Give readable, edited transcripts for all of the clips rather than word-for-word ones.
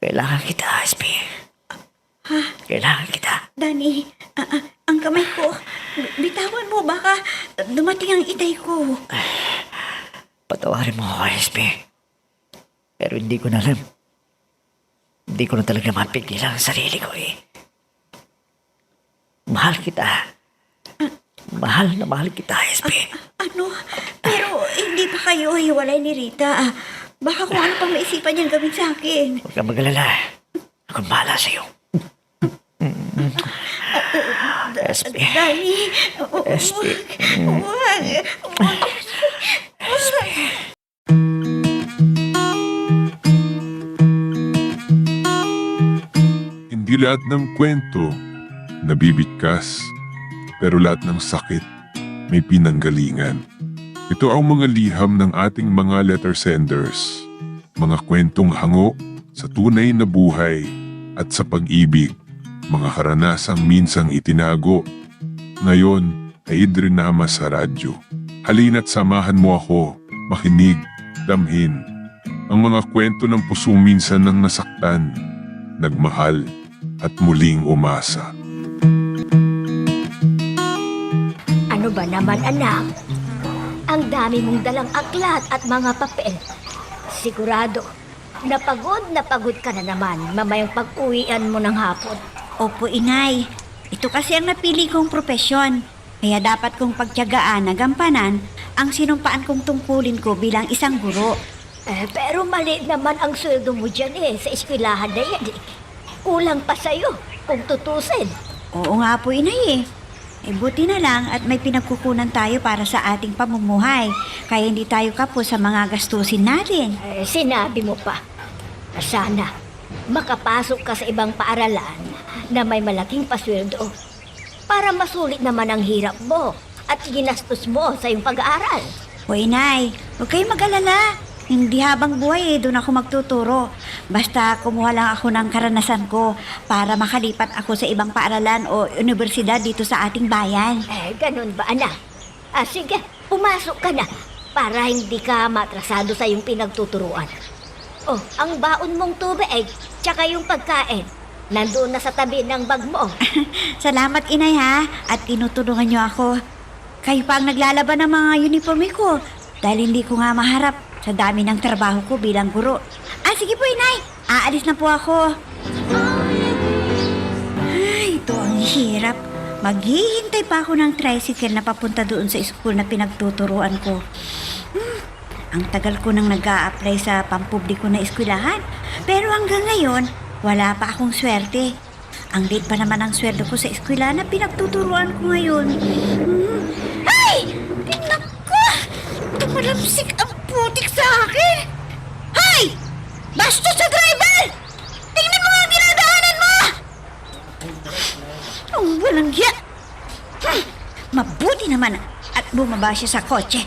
Kailangan kita, SP. Ha? Kailangan kita. Danny, ang kamay ko. Bitawan mo, baka dumating ang itay ko. Patawarin mo ako, SP. Pero hindi ko na alam. Hindi ko na talaga mapigilan ang sarili ko eh. Mahal kita. Mahal na mahal kita, SP. Ano? Pero hindi pa kayo hiwalay ni Rita. Baka kung ano pang maisipan niyang gawin sa akin. Huwag kang mag-alala. Akong bahala sa'yo. SP. Danny, SP. huwag. Hindi lahat ng kwento nabibigkas, pero lahat ng sakit may pinanggalingan. Ito ang mga liham ng ating mga letter senders, mga kwentong hango sa tunay na buhay at sa pag-ibig, mga karanasang minsang itinago. Ngayon ay idrinama sa radyo. Halina't samahan mo ako, makinig, damhin ang mga kwento ng pusong minsan nang nasaktan, nagmahal at muling umasa. Ano ba naman, anak? Ang dami mong dalang aklat at mga papel. Sigurado, na pagod ka na naman mamayang pag-uwian mo ng hapon. Opo, inay. Ito kasi ang napili kong propesyon. Kaya dapat kong pagtiyagaan na gampanan ang sinumpaan kong tungkulin ko bilang isang guro. Pero mali naman ang sweldo mo dyan sa eskwelahan na yan Kulang pa sa'yo kung tutusin. Oo nga po, inay buti na lang at may pinagkukunan tayo para sa ating pamumuhay. Kaya hindi tayo kapos sa mga gastusin natin. Sinabi mo pa, sana makapasok ka sa ibang paaralan na may malaking pasweldo para masulit naman ang hirap mo at ginastos mo sa iyong pag-aaral. O inay, huwag kayong mag-alala. Hindi habang buhay doon ako magtuturo. Basta kumuha lang ako ng karanasan ko para makalipat ako sa ibang paaralan o universidad dito sa ating bayan. Ganun ba, anak? Sige, pumasok ka na para hindi ka matrasado sa iyong pinagtuturuan. Ang baon mong tubig, tsaka yung pagkain, nandoon na sa tabi ng bag mo. Salamat, inay, ha? At tinutulungan niyo ako. Kayo pa ang naglalaban ng mga uniforme ko dahil hindi ko nga maharap sa dami ng trabaho ko bilang guro. Sige po, inay. Aalis na po ako. Ay, ito ang hirap. Maghihintay pa ako ng tricycle na papunta doon sa school na pinagtuturuan ko. Ang tagal ko nang nag-a-apply sa pampubliko na eskwelahan. Pero hanggang ngayon, wala pa akong swerte. Ang late pa naman ang sweldo ko sa eskwelahan na pinagtuturuan ko ngayon. Ay! Naku! Tumalapsik ang putik sa akin! Hay! Bastos sa driver! Tingnan mo ang dinadaanan mo! Ang walang hiya! Mabuti naman at bumaba siya sa kotse.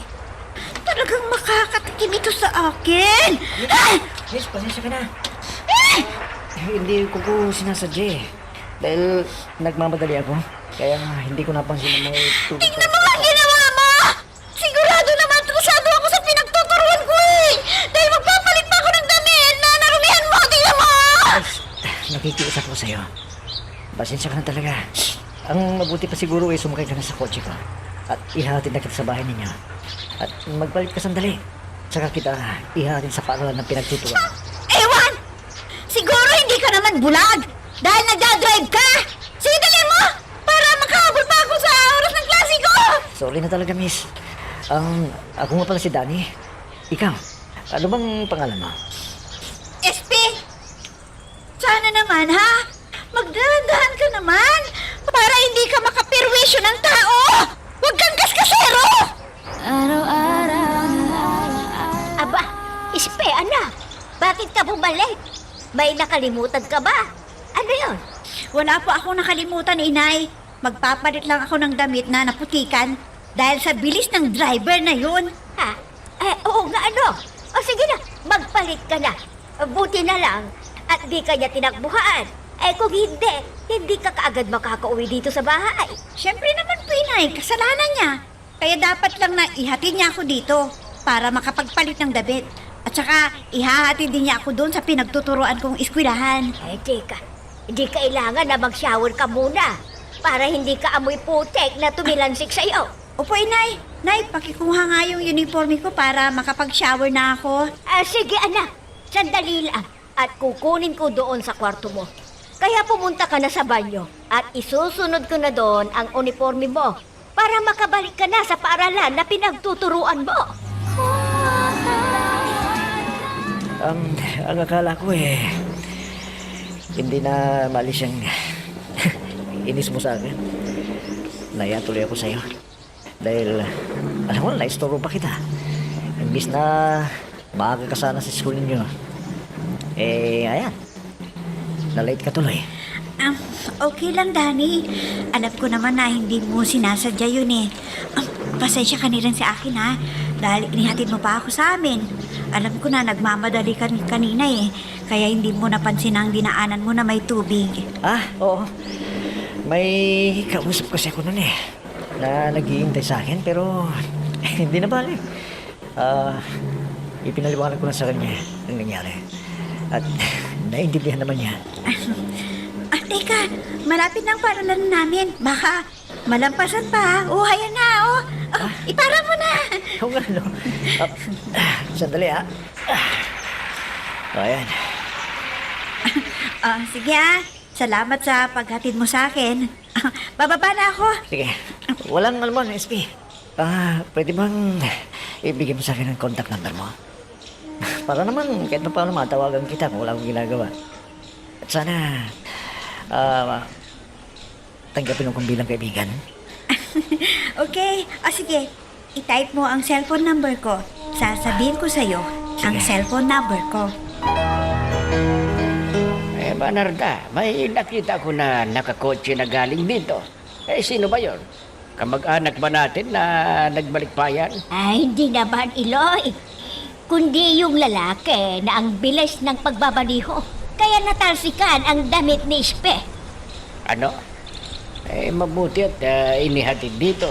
Talagang makakatikim ito sa akin! Miss, pasensya ka na. Hindi ko sinasadya eh. Dahil nagmamadali ako. Kaya hindi ko napansin na may tubig. Tingnan mo ang ginawa mo! Sigurado naman trusado ako sa pinagtuturuan ko dahil magpapalit pa ako ng damit na narumihan mo! Tingnan mo! Nakikiusap ko sa'yo. Pasensya ka na talaga. Ang mabuti pa siguro ay sumakay ka na sa kotse ko. At ihahatid na kita sa bahay ninyo. At magpalit ka sandali. Saka kita ihahatid sa paaralan ng pinagtuturuan. Ewan! Siguro hindi ka naman bulag dahil nagdadrive ka! Sige, dali mo! Para makahabol pa ako sa oras ng klase ko! Sorry na talaga, miss. Ako nga pala si Danny. Ikaw, ano bang pangalan mo? SP! Sana naman, ha? Magdahan-dahan ka naman para hindi ka makapirwisyo ng tao! Huwag kang kaskasero! Aba, Ispe, anak, bakit ka bumalik? May nakalimutan ka ba? Ano yun? Wala po akong nakalimutan, inay. Magpapalit lang ako ng damit na naputikan dahil sa bilis ng driver na yun. Oo nga ano. Sige na, magpalit ka na. Buti na lang at di ka niya tinakbuhan. Kung hindi ka kaagad makakauwi dito sa bahay. Siyempre naman po, inay, kasalanan niya. Kaya dapat lang na ihatid niya ako dito para makapagpalit ng damit. At saka, ihahatid din niya ako doon sa pinagtuturoan kong eskwelahan. Teka. Hindi kailangan na mag-shower ka muna para hindi ka amoy putek na tumilansik sa'yo. Opo, Inay. Nay, pakikuha nga yung uniforme ko para makapag-shower na ako. Sige anak, sandali lang at kukunin ko doon sa kwarto mo. Kaya pumunta ka na sa banyo at isusunod ko na doon ang uniforme mo para makabalik ka na sa paaralan na pinagtuturuan mo. Ang akala ko hindi na malis yung inis mo sa akin. Naya tuloy ako sa'yo. Dahil, alam mo, naistoro pa kita. Imbis na maaga ka sana sa school ninyo. Ayan. Na-late ka tuloy. Okay lang, Danny. Alam ko naman na hindi mo sinasadya yun eh. Pasensya ka rin sa akin ha. Dahil inihatid mo pa ako sa amin. Alam ko na nagmamadali ka kanina eh. Kaya hindi mo napansin ang dinaanan mo na may tubig. Oo. May kausap kasi ako nun na naghihintay sa akin pero hindi na bali. Ipinaliwanag ko na sa kanya ang nangyari. At naintindihan naman niya. Teka, malapit na ang paaralan namin. Baka malampasan pa. Hayan na, ipara mo na. Oo nga, no? Sandali, Ayan. Sige salamat sa paghatid mo sa akin. Bababa na ako. Sige. Walang almon, SP. Pwede bang ibigay mo sa akin ang contact number mo? Para naman, kahit na paano matawagan kita kung wala akong ginagawa. At sana, tanggapin mo kong bilang kaibigan. Okay. Sige. I-type mo ang cellphone number ko. Sasabihin ko sa'yo ang Sige. cellphone number ko. Banarda, may nakita ko na nakakotse na galing dito. Sino ba yon? Kamag-anak ba natin na nagbalik bayan? Hindi naman, Iloy. Kundi yung lalaki na ang bilis ng pagbabaliho. Kaya natalsikan ang damit ni Ispe. Ano? Mabuti at inihatid dito.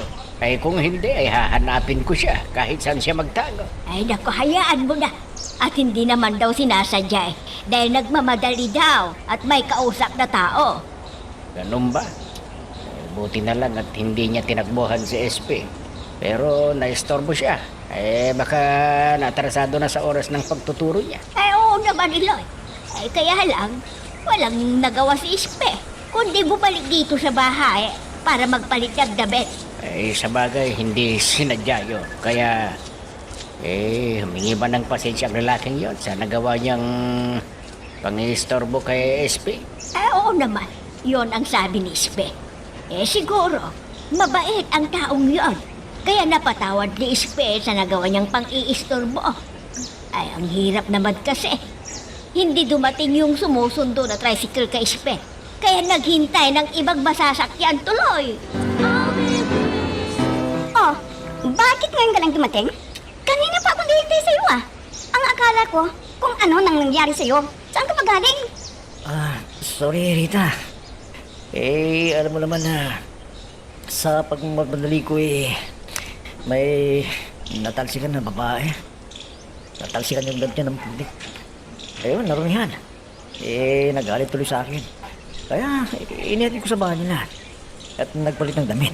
Kung hindi, ay hahanapin ko siya kahit saan siya magtago. Naku, hayaan mo na. At hindi naman daw sinasadya dahil nagmamadali daw at may kausap na tao. Ganun ba? Buti na lang at hindi niya tinakbuhan si SP. Pero naistorbo siya. Baka natarasado na sa oras ng pagtuturo niya. Oo naman, Iloy. Kaya lang, walang nagawa si Ispe. Kundi bumalik dito sa bahay para magpalit ng damit. Sa bagay, hindi sinadya yun. Kaya, humingi ba ng pasensya ang lalaking yon sa nagawa niyang pang-istorbo kay SP? Oo naman, yon ang sabi ni Ispe. Siguro, mabait ang taong yon. Kaya napatawad ni Ispe sa nagawa niyang pang-iistorbo. Ang hirap naman kasi. Hindi dumating yung sumusundo na tricycle kay Ispe. Kaya naghintay ng ibang masasakyan tuloy. Bakit ngayon ka lang dumating? Kanina pa ako nahihintay sa'yo Ang akala ko kung ano nang nangyari sa'yo. Saan ka magaling? Sorry, Rita. Alam mo naman na sa pagmamadali ko may natalsikan na babae. Natalsikan yung damit niya ng public. Ayun, naroon yan. Nagalit tuloy sa akin. Kaya, inihatid ko sa bahay nila. At nagpalit ng damit.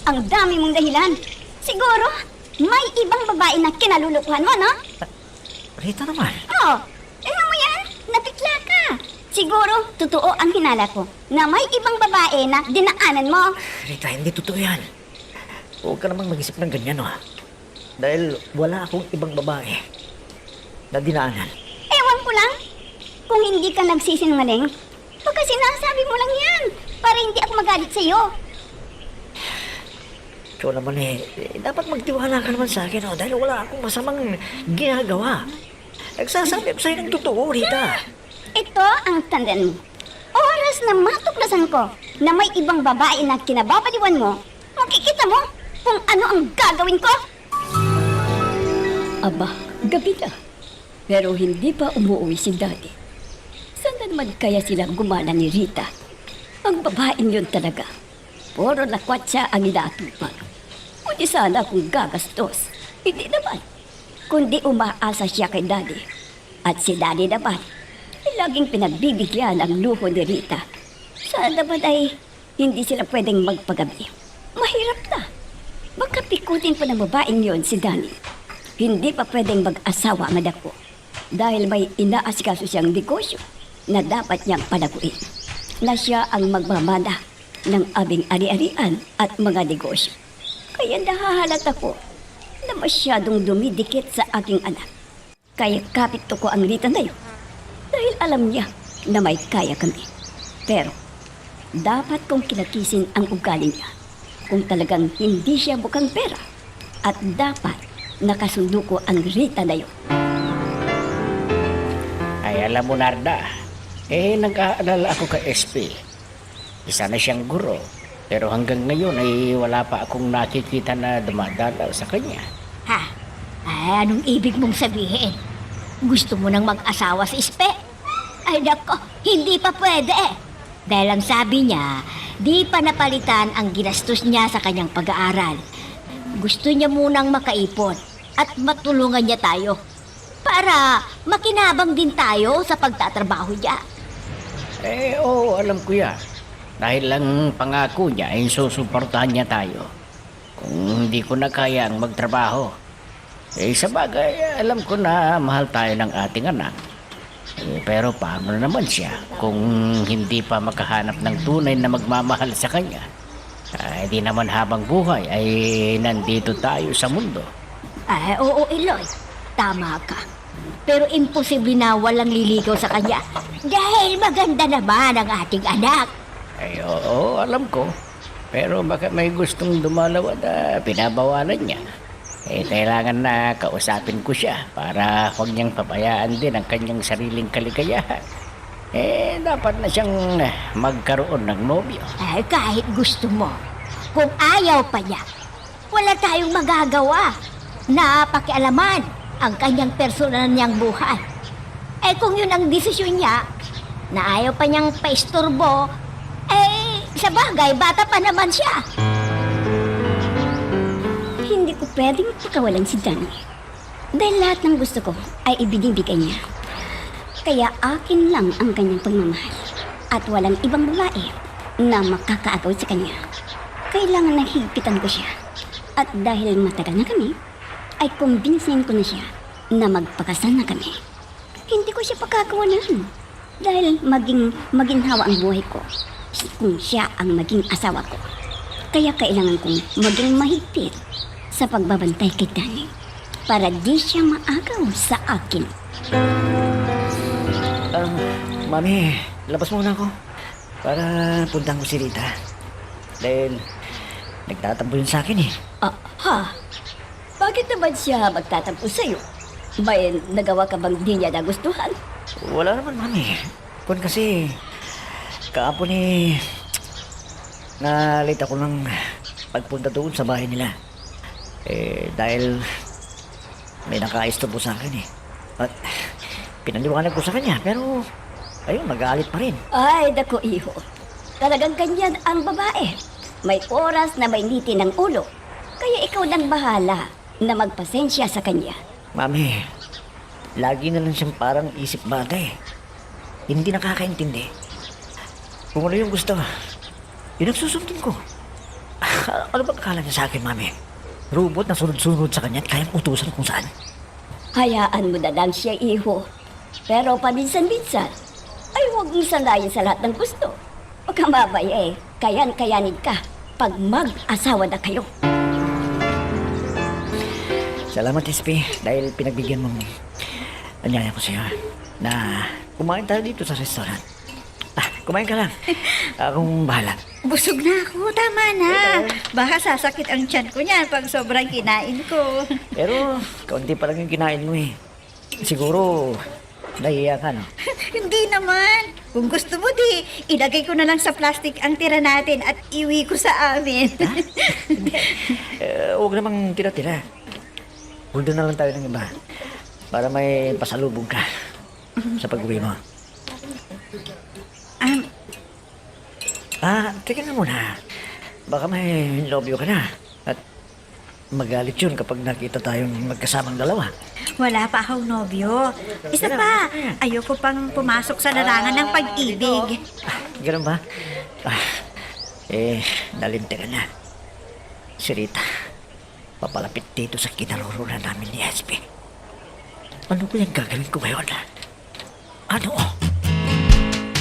Ang dami mong dahilan. Siguro, may ibang babae na kinalulukuhan mo, no? Rita naman. Tingnan mo yan. Napikla ka. Siguro, totoo ang hinala ko na may ibang babae na dinaanan mo. Rita, hindi totoo yan. Huwag ka namang mag-isip ng ganyan, Dahil wala akong ibang babae na dinaanan. Ewan ko lang. Kung hindi ka nagsisinungaling, baka sinasabi mo lang yan para hindi ako magalit sa'yo. Ikaw naman dapat magtiwala ka naman sa akin, dahil wala akong masamang ginagawa. Nagsasabi ako sa'yo ng totoo, Rita. Ito ang tandaan mo. Oras na matuklasan ko na may ibang babae na kinababaliwan mo, makikita mo kung ano ang gagawin ko. Aba, gabi na. Pero hindi pa umuwi si Daddy. Saan na naman kaya silang gumana ni Rita? Ang babaeng yun talaga. Puro lakwat siya ang inaatupag. Kundi sana kung gagastos. Hindi naman. kundi umaasa siya kay Daddy. At si Daddy naman, ay laging pinagbibigyan ang luho ni Rita. Saan naman ay hindi sila pwedeng magpagabi. Mahirap na. Baka pikutin pa ng babaeng yon si Danny. Hindi pa pwedeng mag-asawa ang anak ko dahil may inaasikaso siyang negosyo na dapat niyang palaguin. Na siya ang magmamana ng aming ari-arian at mga negosyo. Kaya nahahalata ko na masyadong dumidikit sa aking anak. Kaya kapit ko ang Rita na yun dahil alam niya na may kaya kami. Pero dapat kong kilakisin ang ugali niya kung talagang hindi siya bukang pera at dapat nakasundo ko ang Rita na yun. Ay, alam mo, Narda, nag-aalala ako kay SP. Isa na siyang guro, pero hanggang ngayon ay wala pa akong nakikita na dumadalaw sa kanya. Ha? Ay, anong ibig mong sabihin? Gusto mo nang mag-asawa sa Ispe? Ay, nako, hindi pa pwede eh. Dahil ang sabi niya, di pa napalitan ang ginastos niya sa kanyang pag-aaral. Gusto niya munang makaipon at matulungan niya tayo para makinabang din tayo sa pagtatrabaho niya. Oo, alam ko yan. Dahil lang pangako niya ay susuportahan niya tayo. Kung hindi ko na kayang magtrabaho. Sa bagay, alam ko na mahal tayo ng ating anak. Pero paano naman siya kung hindi pa makahanap ng tunay na magmamahal sa kanya? Di naman habang buhay ay nandito tayo sa mundo. Ay, oo, Eloy. Tama ka. Pero imposible na walang liligaw sa kanya. Dahil maganda naman ang ating anak. Oo, alam ko. Pero baka may gustong dumalaw at pinabawalan niya. Kailangan na kausapin ko siya para huwag niyang pabayaan din ang kanyang sariling kaligayahan. Dapat na siyang magkaroon ng nobyo. Ay, kahit gusto mo. Kung ayaw pa niya, wala tayong magagawa na pakialaman ang kanyang personal niyang buhay. Kung yun ang desisyon niya, na ayaw pa niyang paisturbo, sa bagay, bata pa naman siya. Hindi ko pwedeng pakawalan si Danny. Dahil lahat ng gusto ko ay ibinibigay niya. Kaya akin lang ang kanyang pagmamahal. At walang ibang babae na makakaagaw sa kanya. Kailangan na higpitan ko siya. At dahil matagal na kami, ay kumbinsin ko na siya na magpakasal na kami. Hindi ko siya pagkakawalan. Dahil maginhawa ang buhay ko kung siya ang maging asawa ko. Kaya kailangan kong maging mahigpit sa pagbabantay kay Danny para di siya maagaw sa akin. Mami, labas muna ako para puntahan ko si Rita. Dahil nagtatampo yun sa akin eh. Bakit naman siya magtatampo sa'yo? May nagawa ka bang di niya nagustuhan? Wala naman, Mami. Kung kasi kahapon eh nalita ko ng pagpunta doon sa bahay nila. Dahil may nakaistorbo sa akin eh. At pinaliwanag ko sa kanya, pero ayun, nag-aalit pa rin. Ay, dako iho. Talagang ganyan ang babae. May oras na may niti ng ulo. Kaya ikaw lang bahala na magpasensya sa kanya. Mami, lagi na lang siyang parang isip bagay. Hindi nakakaintindi. Kung ano yung gusto, yun ang susundin ko. Ano ba akala niya sa akin, Mami? Robot na sunod-sunod sa kanya at kayang utusan kung saan. Hayaan mo na lang siya, iho. Pero paminsan-minsan, ay huwag mong sanayin sa lahat ng gusto. Huwag kang mabaya kayan-kayanin ka pag mag-asawa na kayo. Salamat, SP, dahil pinagbigyan mong anyaya ko sa'yo na kumain tayo dito sa restaurant. Kumain ka lang. Akong bahala. Busog na ako, tama na. Baka sasakit ang tiyan ko niyan pag sobrang kinain ko. Pero, kaunti pa lang yung kinain mo eh. Siguro, nahiya ka, no? Hindi naman. Kung gusto mo di, ilagay ko na lang sa plastic ang tira natin at iwi ko sa amin. Huwag namang tira-tira. Huldo na lang tayo ng iba para may pasalubong ka sa pag-uwi mo. Teka nga muna. Baka may lobyo ka na. At magalit yun kapag nakita tayong magkasamang dalawa. Wala pa akong nobyo. Isa pa, ayoko pang pumasok sa larangan ng pag-ibig. Ganun ba? Nalintiran na. Si Rita, papalapit dito sa kinarurunan namin ni SB. Ano ko yung gagawin ko ngayon? Ano?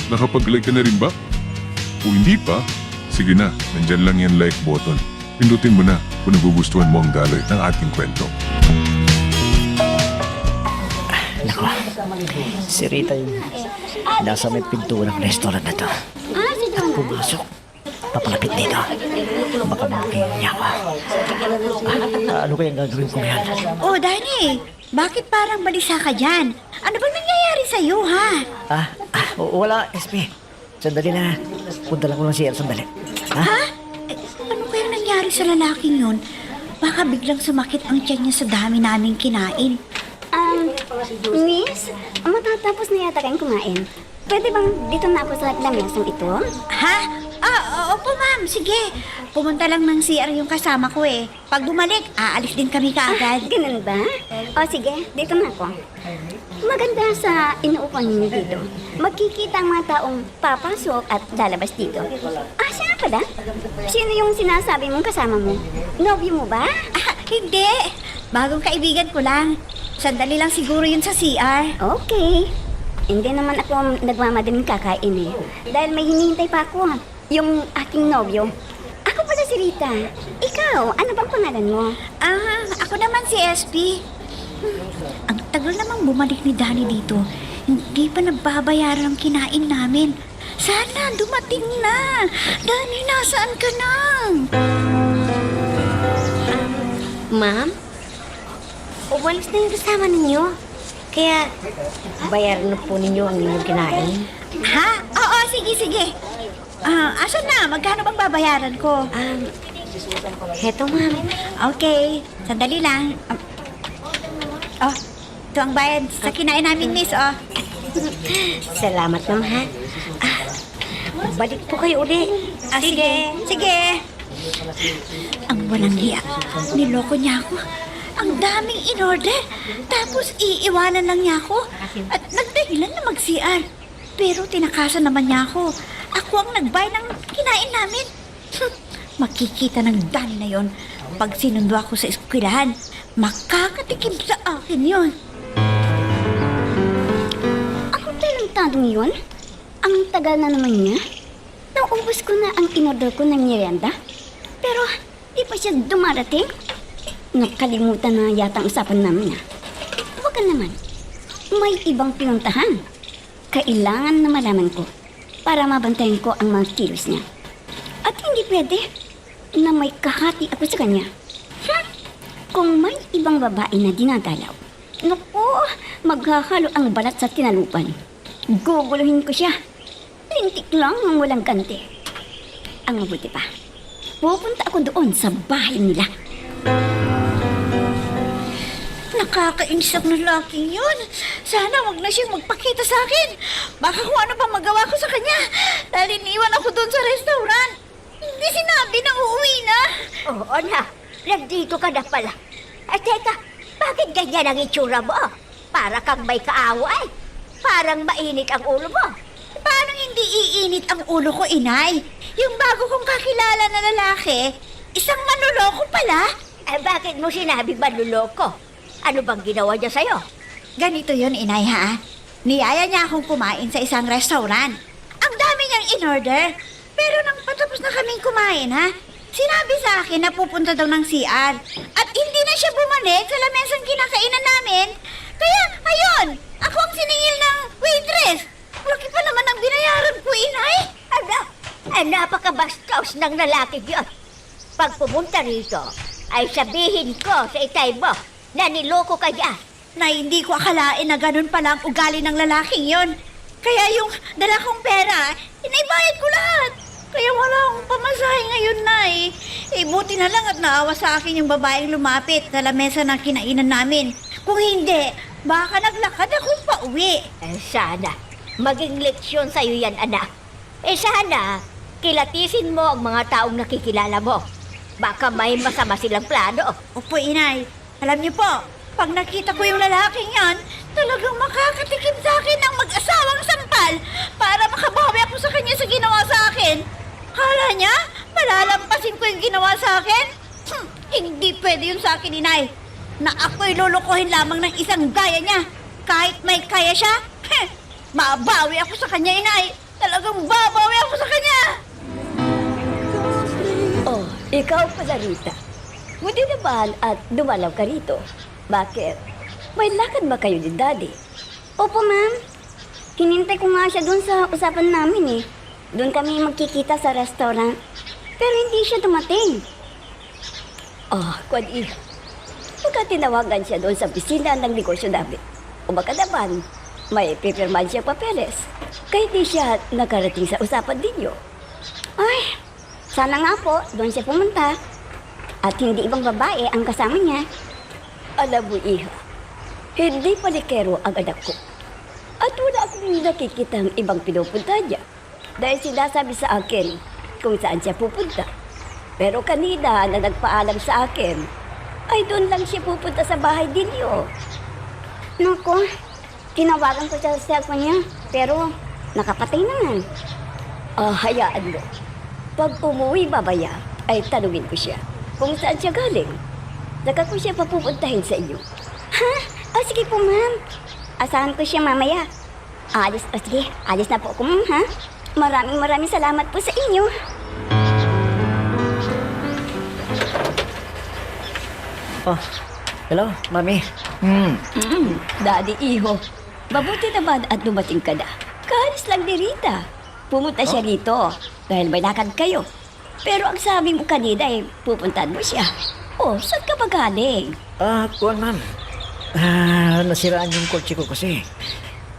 Nakapag-like ka na rin ba? Kung hindi pa, sige na, nandyan lang yan like button. Pindutin mo na kung nagugustuhan mo ang daloy ng ating kwento. Nako, si Rita yung nasa may pinto ng restaurant na to. Pumasok, papalapit dito. Baka mangkin niya ako. Ano kayang gagawin ko ngayon? Oh, Danny, bakit parang balisa ka dyan? Ano bang nangyayari sa'yo, ha? Wala, SB. Sandali na. Punta lang ko lang siya, sandali. Ha? Ano kayang nangyari sa lalaking yun? Baka biglang sumakit ang tiyan niya sa dami naming kinain. Miss, matatapos na yata kayong kumain. Pwede bang dito na ako sa lamesang ito? Ha? Opo ma'am, sige. Pumunta lang ng CR yung kasama ko eh. Pag bumalik, aalis din kami kaagad. Ganun ba? O sige, dito na ako. Maganda sa inuupan ninyo dito. Magkikita ang mga taong papasok at lalabas dito. Siya pala? Sino yung sinasabi mong kasama mo? Nobyo mo ba? Hindi. Bagong kaibigan ko lang. Sandali lang siguro yun sa CR. Okay. Hindi naman ako nagmamadaling kakain eh. Dahil may hinihintay pa ako. Yung aking nobyo. Ako pala si Rita. Ikaw, ano bang pangalan mo? Ako naman si SP. Ang tagal namang bumalik ni Danny dito. Hindi pa nagbabayaran ang kinain namin. Sana dumating na. Danny, nasaan ka na? Ma'am? Umalis na yung kasama ninyo. Kaya, bayaran na po ninyo ang inyong kinain. Ha? Oo, sige. Asan na? Magkano bang babayaran ko? Heto, ma'am. Okay, sandali lang. Ito ang bayad sa kinain namin, miss, Salamat, ma'am, ha? Balik po kayo uli. Sige. Ang walang hiya. Niloko niya ako. Ang daming in-order. Tapos iiwanan lang niya ako. At nagdahilan na mag-CR. Pero tinakasan naman niya ako. Ako ang nagbay ng kinain namin. Makikita ng Danny na yon. Pag sinundo ako sa eskwelahan, makakatikim sa akin yon. Ako talentadong yun? Ang tagal na naman niya. Naubos ko na ang in-order ko ng merienda. Pero di pa siya dumarating. Nakalimutan na yata ang usapan namin. Huwag ka naman. May ibang pinuntahan. Kailangan na malaman ko para mabantayan ko ang mga kilos niya. At hindi pwede na may kahati ako sa kanya. Kung may ibang babae na dinadalaw, naku, maghahalo ang balat sa tinalupan. Guguluhin ko siya. Lintik lang ang walang kante. Ang mabuti pa, pupunta ako doon sa bahay nila. Nakakainis ang lalaking yun. Sana wag na siyang magpakita sa akin. Baka kung ano pa magawa ko sa kanya. Dahil iniwan ako doon sa restaurant. Hindi sinabi na uuwi na. Oo na, nandito ka na pala. Teka, bakit ganyan ang itsura mo? Para kang may kaaway. Parang mainit ang ulo mo. Paano hindi iinit ang ulo ko, inay? Yung bago kong kakilala na lalaki, isang manloloko pala. Bakit mo sinabing manluloko? Ano bang ginawa niya sa'yo? Ganito yon, inay, ha? Niyaya niya akong kumain sa isang restaurant. Ang dami niyang in-order. Pero nang patapos na kaming kumain, ha? Sinabi sa akin na pupunta daw ng CR. At hindi na siya bumalik sa lamesang kinakainan namin. Kaya, ayun, ako ang siningil ng waitress. Laki pa naman ang binayaran ko, inay. Napakabastos ng lalaki yun. Pag pumunta rito, ay sabihin ko sa itay mo na niloko ka niya. Na hindi ko akalain na ganun pala ang ugali ng lalaking yon. Kaya yung dala kong pera, inaibayad ko lahat. Kaya wala akong pamasahe ngayon, Nay. Buti na lang at naawa sa akin yung babaeng lumapit sa lamesa ng kinainan namin. Kung hindi, baka naglakad akong pauwi. Sana, maging leksyon sa'yo yan, anak. Sana, kilatisin mo ang mga taong nakikilala mo. Baka may masama silang plano. Opo, inay. Alam niyo po, pag nakita ko yung lalaking yan, talagang makakatikim sa akin ng mag-asawang sampal para makabawi ako sa kanya sa ginawa sa akin. Kala niya, malalampasin ko yung ginawa sa akin? Hindi pwede yun sa akin, inay. Na ako'y lulukuhin lamang ng isang gaya niya. Kahit may kaya siya, mabawi ako sa kanya, inay. Talagang babawi ako sa kanya. Oh, ikaw pala, Rita. Buti naman at dumalaw ka rito. Bakit? May lakad ba kayo ni Daddy? Opo, ma'am. Hinintay ko nga siya doon sa usapan namin eh. Doon kami magkikita sa restaurant. Pero hindi siya dumating. Oh, Kwadi. Baka tinawagan siya doon sa opisina ng negosyo namin. O baka naman, may pipirman siya papeles. Kaya di siya nakarating sa usapan ninyo. Ay, sana nga po, doon siya pumunta. At hindi ibang babae ang kasama niya. Alam mo, Iha, hindi palikero ang anak ko. At wala akong nakikita ang ibang pinupunta niya. Dahil sinasabi sa akin kung saan siya pupunta. Pero kanina na nagpaalam sa akin, ay doon lang siya pupunta sa bahay ninyo. Naku, tinawagan ko siya sa cellphone niya. Pero nakapatay naman. Hayaan mo. Pag umuwi babaya, ay tanungin ko siya kung saan siya galing. Saka ko siya papupuntahin sa inyo. Ha? O sige po, ma'am. Asahan ko siya mamaya. Sige, alis na po ako, ma'am, ha? Maraming salamat po sa inyo. Oh, hello, Mami. Daddy Iho, mabuti naman at dumating ka na. Kaalis lang ni Rita. Pumunta siya rito dahil may lakad kayo. Pero ang sabi mo kanina ay pupuntahan mo siya. Oh, saan ka ba galing? Kuwan, ma'am. Nasiraan yung kotse ko kasi.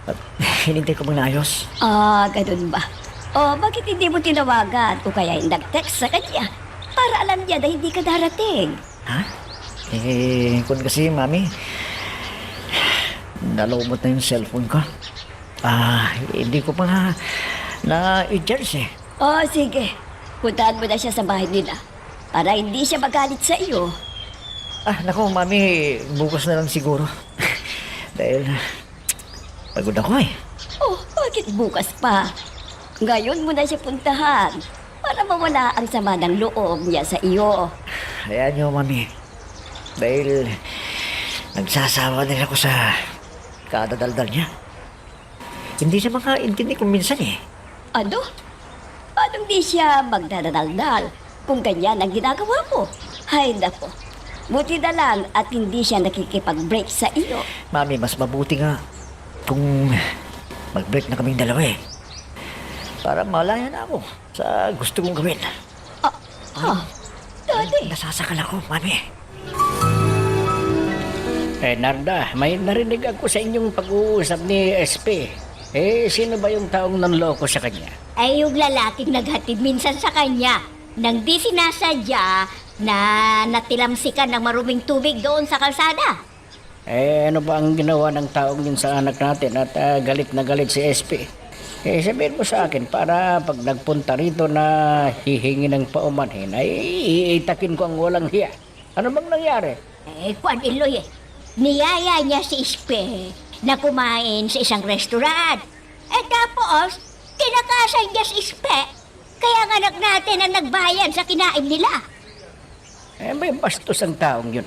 At hinintay ko muna ayos. Ganun ba? Oh, bakit hindi mo tinawagan o kaya nag-text sa kanya para alam niya na hindi ka darating? Ha? Kun kasi, Mami, nalumot na yung cellphone ko. Hindi ko pa nga na-i-charge eh. Oh, sige. Puntahan mo na siya sa bahay nila para hindi siya magalit sa iyo. Naku, Mami, bukas na lang siguro. Dahil pagod ako eh. Oh, bakit bukas pa? Ngayon mo na siya puntahan para mawala ang sama ng loob niya sa iyo. Hayaan niyo, Mami. Dahil nagsasawa din ako sa kadadaldal niya. Hindi siya makaintindi kung minsan eh. Ano? Anong di siya magdadaldal kung ganyan ang ginagawa mo? Hay nako. Buti na lang at hindi siya nakikipag-break sa iyo. Mami, mas mabuti nga kung mag-break na kaming dalawa eh. Para malaya na ako sa gusto kong gawin. Daddy. Nasasakal ako, Mami. Narda, may narinig ako sa inyong pag-uusap ni SP. Sino ba yung taong nanloko sa kanya? Ay yung lalaking naghatid minsan sa kanya nang di sinasadya na natilamsikan ng maruming tubig doon sa kalsada. Ano ba ang ginawa ng taong yun sa anak natin at galit na galit si SP? Sabihin mo sa akin para pag nagpunta rito na hihingi ng paumanhin ay iitakin ko ang walang hiya. Ano bang nangyari? Kwan Iloy niyaya niya si Ispe na kumain sa isang restaurant. Tapos, tinakasan niya si Ispe. Kaya ang anak natin ang nagbayad sa kinain nila. May bastos ang taong yun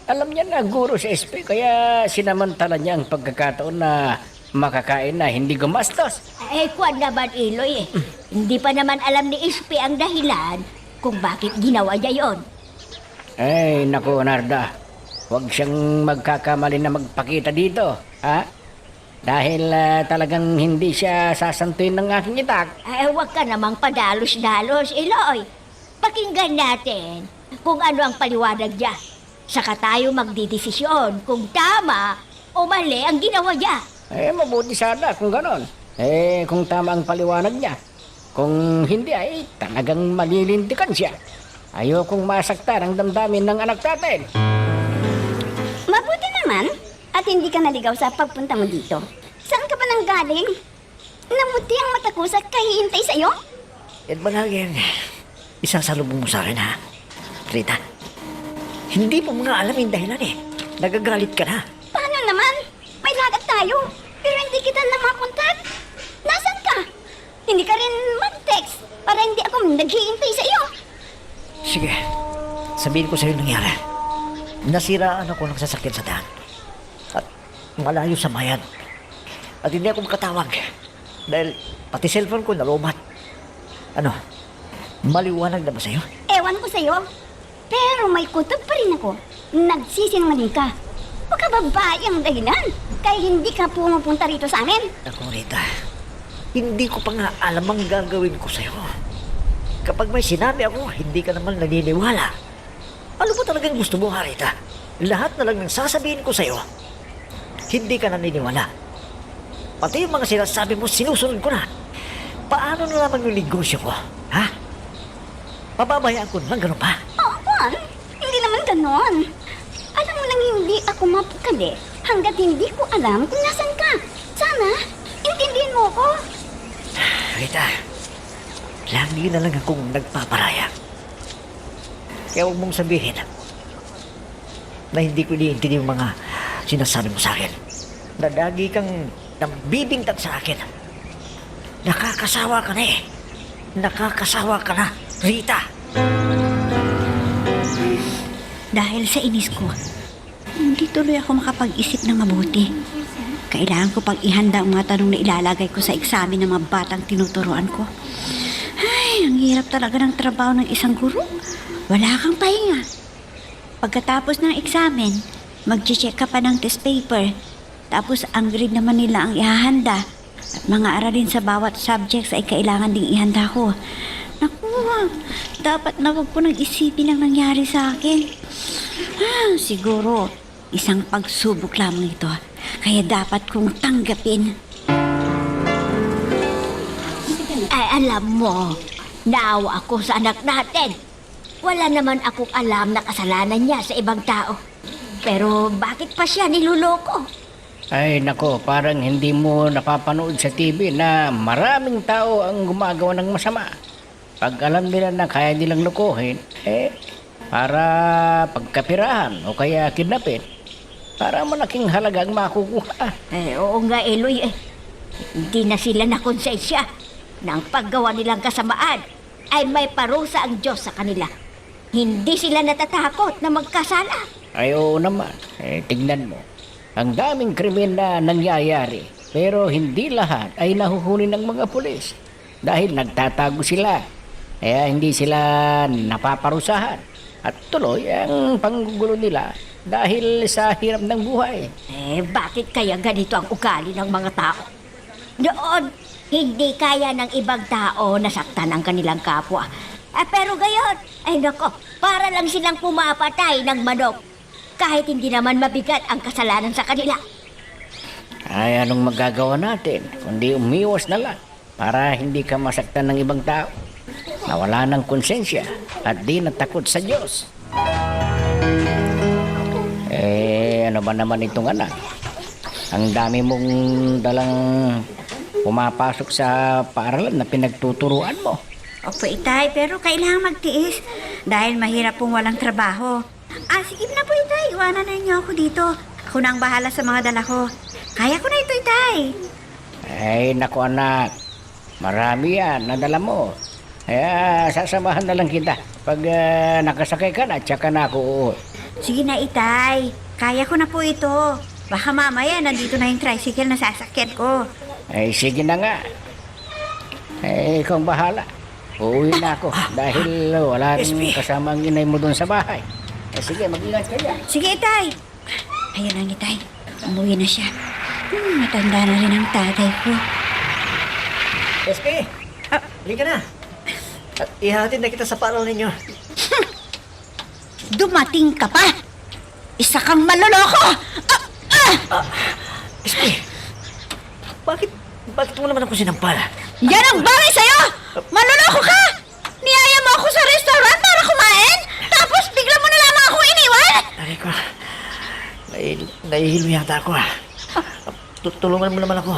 Alam niya na guro si SP kaya sinamantala niya ang pagkakataon na makakain na hindi gumastos. Kwan naman Iloy Hindi pa naman alam ni Ispe ang dahilan kung bakit ginawa niya yon. Naku Narda. Huwag siyang magkakamali na magpakita dito, ha? Dahil talagang hindi siya sasantuin ng aking itak. Huwag ka namang padalos-dalos, Iloy. Pakinggan natin kung ano ang paliwanag niya. Saka tayo magdidesisyon kung tama o mali ang ginawa niya. Mabuti sana kung ganon. Kung tama ang paliwanag niya. Kung hindi ay talagang malilintikan siya. Ayokong masaktan ang damdamin ng anak natin. Mabuti naman at hindi ka naligaw sa pagpunta mo dito. Saan ka ba nang galing? Nabuti ang mata ko sa kahihintay sa'yo? At managin, isasalubong mo sa akin ha. Rita, hindi mo mga alam yung dahilan eh. Nagagalit ka na. Paano naman? May lakad tayo, pero hindi kita na makontak. Nasaan ka? Hindi ka rin mag-text para hindi ako naghihintay sa iyo. Sige, sabihin ko sa'yo yung nangyari. Nasiraan ako ng sasakyan sa daan. At malayo sa bayan. At hindi ako makatawag. Dahil pati cellphone ko nalumat. Ano, maliwanag na ba sa'yo? Ewan ko sa iyo, pero may kutob pa rin ako. Nagsisinungaling ka. Baka babae ang dahilan, kaya hindi ka pumupunta rito sa amin. Ako, Rita, hindi ko pa nga alam ang gagawin ko sa'yo. Kapag may sinabi ako, hindi ka naman naniniwala. Ano ba talagang gusto mo, ha, Rita? Lahat na lang ng sasabihin ko sa'yo, hindi ka naniniwala. Pati yung mga sinasabi mo, sinusunod ko na. Paano na naman yung negosyo ko, ha? Pababayaan ko naman, ganun pa? Oo, Juan. Hindi naman ganon. Alam mo lang hindi ako mapakali hanggat hindi ko alam kung nasan ka. Sana, intindihin mo ko. Rita, lagi na lang akong nagpaparaya. Kaya huwag mong sabihin na hindi ko iniintindi yung mga sinasabi mo sa akin. Na lagi kang nambibingtag sa akin. Nakakasawa ka na eh. Nakakasawa ka na, Rita. Dahil sa inis ko, hindi tuloy ako makapag-isip ng mabuti. Kailangan ko pang ihanda ang mga tanong na ilalagay ko sa eksamen ng mga batang tinuturuan ko. Ay, ang hirap talaga ng trabaho ng isang guro. Wala kang pahinga. Pagkatapos ng eksamen, mag-check ka pa ng test paper. Tapos ang grade naman nila ang ihahanda. At mga aralin sa bawat subjects ay kailangan ding ihanda ko. Naku, dapat na wag ko nang isipin ang nangyari sa akin. Siguro, isang pagsubok lamang ito. Kaya dapat kong tanggapin. Ay, alam mo, naawa ako sa anak natin. Wala naman akong alam na kasalanan niya sa ibang tao. Pero bakit pa siya niluloko? Ay nako, parang hindi mo napapanood sa TV na maraming tao ang gumagawa ng masama. Pag alam nila na kaya nilang lukuhin, para pagkapirahan o kaya kidnapin, para malaking halaga ang makukuha. Oo nga, Eloy. Hindi na sila nakonsensya na ang paggawa nilang kasamaan ay may parusa ang Diyos sa kanila. Hindi sila natatakot na magkasala. Ay oo naman, tignan mo. Ang daming krimen na nangyayari, pero hindi lahat ay nahuhuli ng mga pulis. Dahil nagtatago sila, kaya hindi sila napaparusahan. At tuloy ang panggugulo nila dahil sa hirap ng buhay. Bakit kaya ganito ang ugali ng mga tao? Noon, hindi kaya ng ibang tao nasaktan ang kanilang kapwa. Pero gayon, ay nako, para lang silang pumapatay ng manok. Kahit hindi naman mabigat ang kasalanan sa kanila. Ay anong magagawa natin kundi umiwas na lang para hindi ka masaktan ng ibang tao na wala ng konsensya at di natakot sa Diyos. Ano ba naman itong anak? Ang dami mong dalang pumapasok sa paaralan na pinagtuturuan mo. Opo, Itay, pero kailangan magtiis dahil mahirap pong walang trabaho. Sige na po, Itay. Iwanan na niyo ako dito. Ako na ang bahala sa mga dala ko. Kaya ko na ito, Itay. Ay, naku anak. Marami yan, nadala mo. Kaya sasamahan na lang kita. Pag nakasakay ka na, tsaka na ako uuwi. Sige na, Itay. Kaya ko na po ito. Baka mamaya nandito na yung tricycle na sasakyan ko. Ay, sige na nga. Ikaw ang bahala. Uuwi na ako dahil wala rin kasama ang inay mo doon sa bahay. Sige, mag-ingat ka dyan. Sige, Itay. Ayun lang, Itay. Umuwi na siya. Matanda na rin ang tatay ko. SP, halika na. At ihatid na kita sa paral ninyo. Dumating ka pa! Isa kang maloloko! SP, bakit mo naman ako sinampal? Yan ang bagay sa'yo! Maloloko ka! Niyaya mo ako sa restaurant para kumain? Tapos bigla mo na lamang ako iniwan? Aray ko, nahihilo yata ako. Tulungan mo naman ako.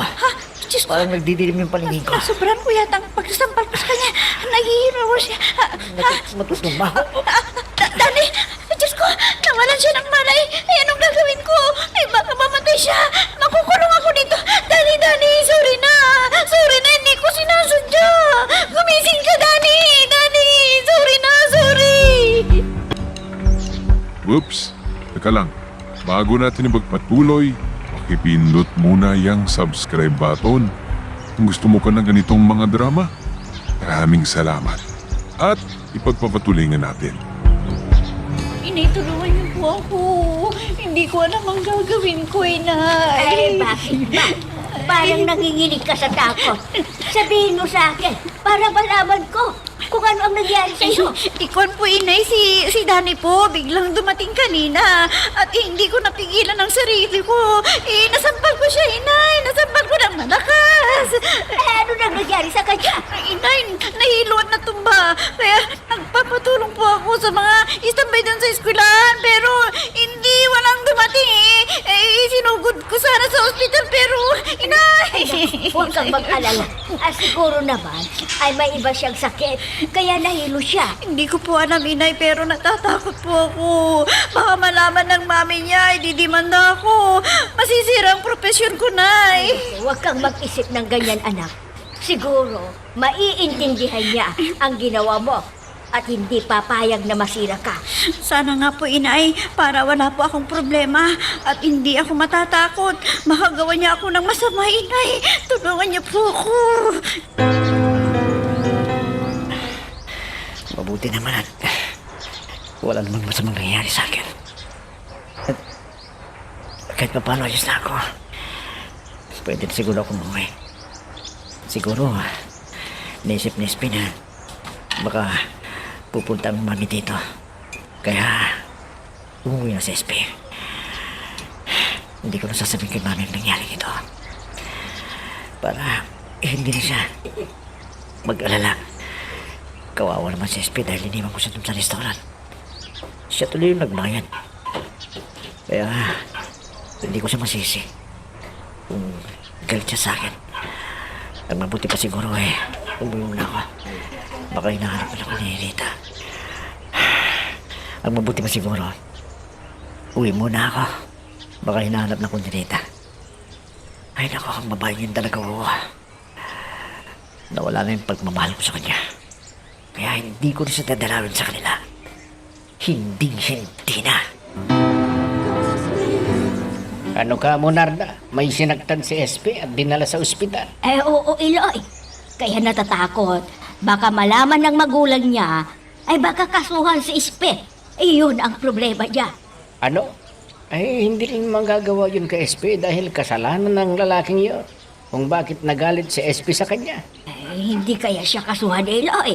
Diyos ko, Parang nagdidilim yung paningin ko. nasobran ko yata ang pagsasampal ko sa kanya. Nagihiro ko siya. Matutumba. Dani! Diyos ko! Nawalan siya ng malay! Ay, anong gagawin ko? Ay, baka mamatay siya! Makukulong ako dito! Dani! Sorry na! Sorry na! Hindi ko sinasadya! Gumising ka, Dani! Dani! Sorry na! Sorry! Whoops! Teka lang. Bago natin ipagpatuloy, pakipindot muna yung subscribe button. Kung gusto mo ka ng ganitong mga drama, maraming salamat. At ipagpapatuloy nga natin. Inay, tulungan niyo po ako. Hindi ko alam ang gagawin ko, Inay. Ay, bakit ba? Parang nanginginig ka sa takot. Sabihin mo sa akin, para malaman ko kung ano ang nangyari sa iyo. Ikon po, Inay, si Dani po, biglang dumating kanina. At hindi ko napigilan ang sarili ko. Nasampal ko siya, Inay. Nasampal ko ng malakas. Ano nang nangyari sa kanya? Inay, nahilo at natumba. Kaya nagpapatulong po ako sa mga istambay doon sa eskwelahan. Pero hindi, walang dumating sinugod ko sana sa ospital. Pero, Inay! Huwag kang mag-alala. Siguro naman ay may iba siyang sakit. Kaya nahilo siya. Hindi ko po alam, Inay, pero natatakot po ako. Baka malaman ng mami niya, ididimanda ako. Masisira ang profesyon ko, Nay. Huwag kang mag-isip ng ganyan, anak. Siguro, maiintindihan niya ang ginawa mo at hindi papayag na masira ka. Sana nga po, Inay, para wala po akong problema at hindi ako matatakot. Makagawa niya ako ng masama, Inay. Tulungan niyo po ako. Mabuti naman at wala namang masamang nangyayari sa akin. At kahit pa paano ayos na ako, pwede na siguro akong umuwi. Siguro, naisip ni SP na baka pupunta ang mami dito. Kaya, umuwi na si SP. Hindi ko na sasabihin kay mami ang nangyari dito. Para hindi na siya mag-alala. Kawawa naman si SP dahil iniwan ko siya dun sa restaurant. Siya tuloy yung nagbayad. Kaya, hindi ko siya masisi. Kung galit siya sa akin. Ang mabuti pa siguro umuwi muna ako. Baka hinahanap na ako ni Rita. Ang mabuti pa siguro, uwi muna ako. Baka hinahanap na ako ni Rita. Ay nako, ang babae yun talaga nawala na yung pagmamahal ko sa kanya. Kaya hindi ko na siya dadalawin sa kanila. Hindi na. Ano ka mo, Narda? May sinaktan si SP at dinala sa ospital. Oo, Eloy. Kaya natatakot. Baka malaman ng magulang niya ay baka kasuhan si Ispe. Iyon ang problema niya. Ano? Ay, hindi rin magagawa yun kay SP dahil kasalanan ng lalaking yun. Kung bakit nagalit si SP sa kanya. Hindi kaya siya kasuhan, Eloy.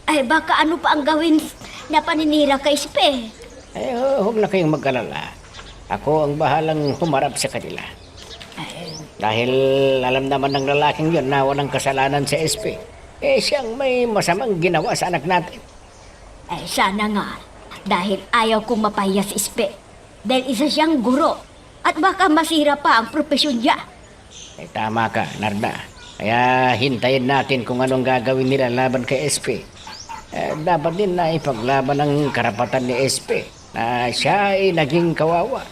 Ay baka ano pa ang gawin na paninira kay Ispe. Ay, huwag na kayong mag-alala. Ako ang bahalang humarap sa kanila. Dahil alam naman ng lalaking yun na walang kasalanan sa SP. Siyang may masamang ginawa sa anak natin. Sana nga. Dahil ayaw kong mapahiya si Ispe. Dahil isa siyang guro. At baka masira pa ang propesyon niya. Tama ka, Narda. Kaya hintayin natin kung anong gagawin nila laban kay SP. Dapat din na ipaglaban ang karapatan ni SP na siya ay naging kawawa.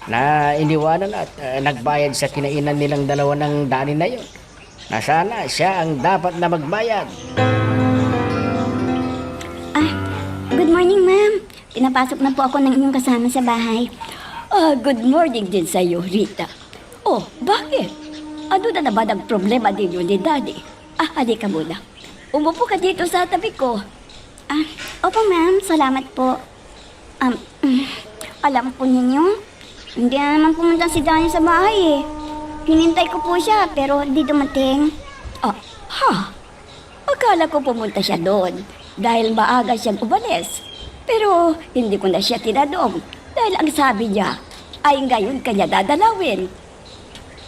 Na iniwanan at nagbayad sa kinainan nilang dalawa ng Dani na yun. Na sana siya ang dapat na magbayad. Good morning, ma'am. Pinapasok na po ako ng inyong kasama sa bahay. Good morning din sa iyo, Rita. Oh, bakit? Ano na naman ang problema ninyo ni Daddy? Halika muna. Umupo ka dito sa tabi ko. Opo, ma'am. Salamat po. Alam po ninyo, hindi na naman pumunta si Dani sa bahay eh. Hinintay ko po siya pero hindi dumating. Akala ko pumunta siya doon dahil maaga siyang umalis. Pero hindi ko na siya tinanong dahil ang sabi niya ay ngayon kanya dadalawin.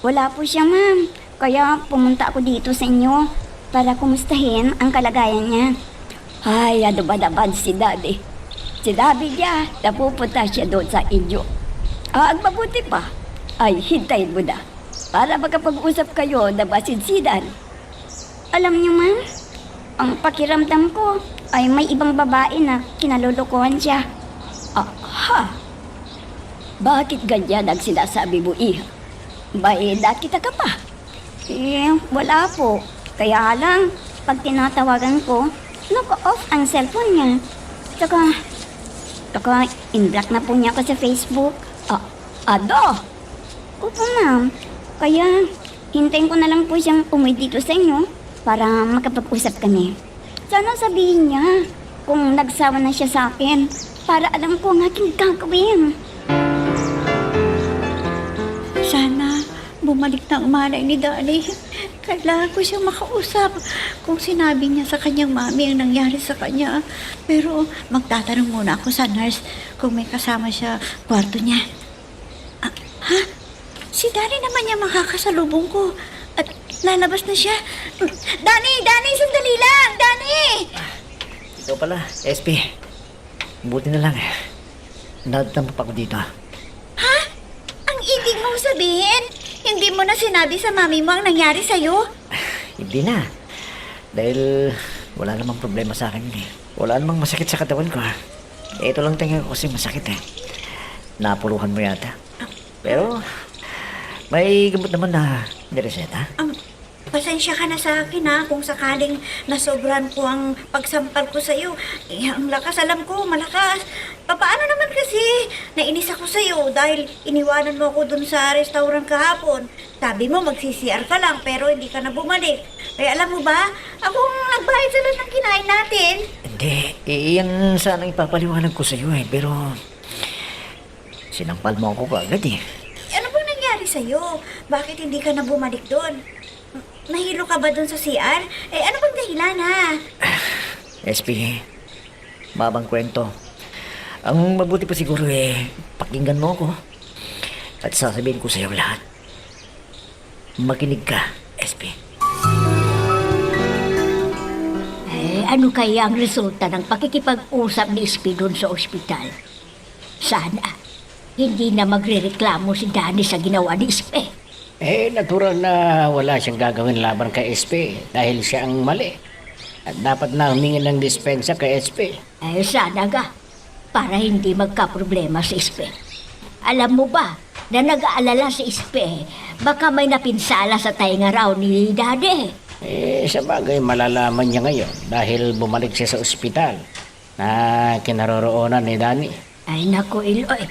Wala po siya, ma'am. Kaya pumunta ako dito sa inyo para kumustahin ang kalagayan niya. Ay, ano ba naman si Daddy? Sinabi niya na pupunta siya doon sa inyo. Ang mabuti pa ay hintayin mo na para makapag-usap kayo na masinsinan. Alam niyo, ma'am, ang pakiramdam ko ay may ibang babae na kinalulukuhan siya. Ha? Bakit ganyan ang sinasabi mo, Iha? May nakita ka pa? Wala po. Kaya lang, pag tinatawagan ko, naka-off ang cellphone niya. Tsaka in-block na po niya ako sa Facebook. Ano? Opo, ma'am. Kaya, hintayin ko na lang po siyang umuwi dito sa inyo para makapag-usap kami. Sana sabihin niya kung nagsawa na siya sa akin para alam ko ang aking gagawin. Sana bumalik na ang malay ni Danny. Kailangan ko siyang makausap kung sinabi niya sa kanyang mami ang nangyari sa kanya. Pero magtatanong muna ako sa nurse kung may kasama siya kwarto niya. Ha? Si Danny naman niya makakasalubong ko. At lalabas na siya. Danny! Danny! Sandali lang! Danny! Ikaw pala, SP. Buti na lang. Nadampa pa ako dito. Ha? Ang ibig mong sabihin, hindi mo na sinabi sa mami mo ang nangyari sa'yo? Hindi na. Dahil wala namang problema sa akin yun eh. Wala namang masakit sa katawan ko ha. Ito lang tingin ko kasi masakit eh. Napuluhan mo yata. Pero may gamot naman na nireseta. Pasensya ka na sa akin ha, kung sakaling nasobran ko ang pagsampal ko sa'yo. Ang lakas, alam ko, malakas. Paano naman kasi nainis ako sa'yo dahil iniwanan mo ako dun sa restaurant kahapon. Sabi mo mag-CCR ka lang pero hindi ka na bumalik. Kaya alam mo ba, akong nagbayad sa lahat ng kinain natin. Hindi, iyan sana ipapaliwanag ko sa'yo eh. Pero sinampal mo ako agad eh. Ano bang nangyari sa'yo? Bakit hindi ka na bumalik doon? Nahilo ka ba doon sa CR? Ano bang dahilan ha? SP, mabang kwento. Ang mabuti pa siguro eh, pakinggan mo ako. At sasabihin ko sa'yo lahat. Makinig ka, SP. Ano kaya ang resulta ng pakikipag-usap ni SP doon sa ospital? Sana, hindi na magrereklamo si Danny sa ginawa ni SP. Natural na wala siyang gagawin laban kay SP dahil siya ang mali. At dapat na humingi ng dispensa kay SP. Sana ga, para hindi magka-problema si SP. Alam mo ba, na nag-aalala si SP, baka may napinsala sa tainga raw ni Daddy. Sa bagay malalaman niya ngayon dahil bumalik siya sa ospital na kinaroroonan ni Danny. Ay naku, Iloy.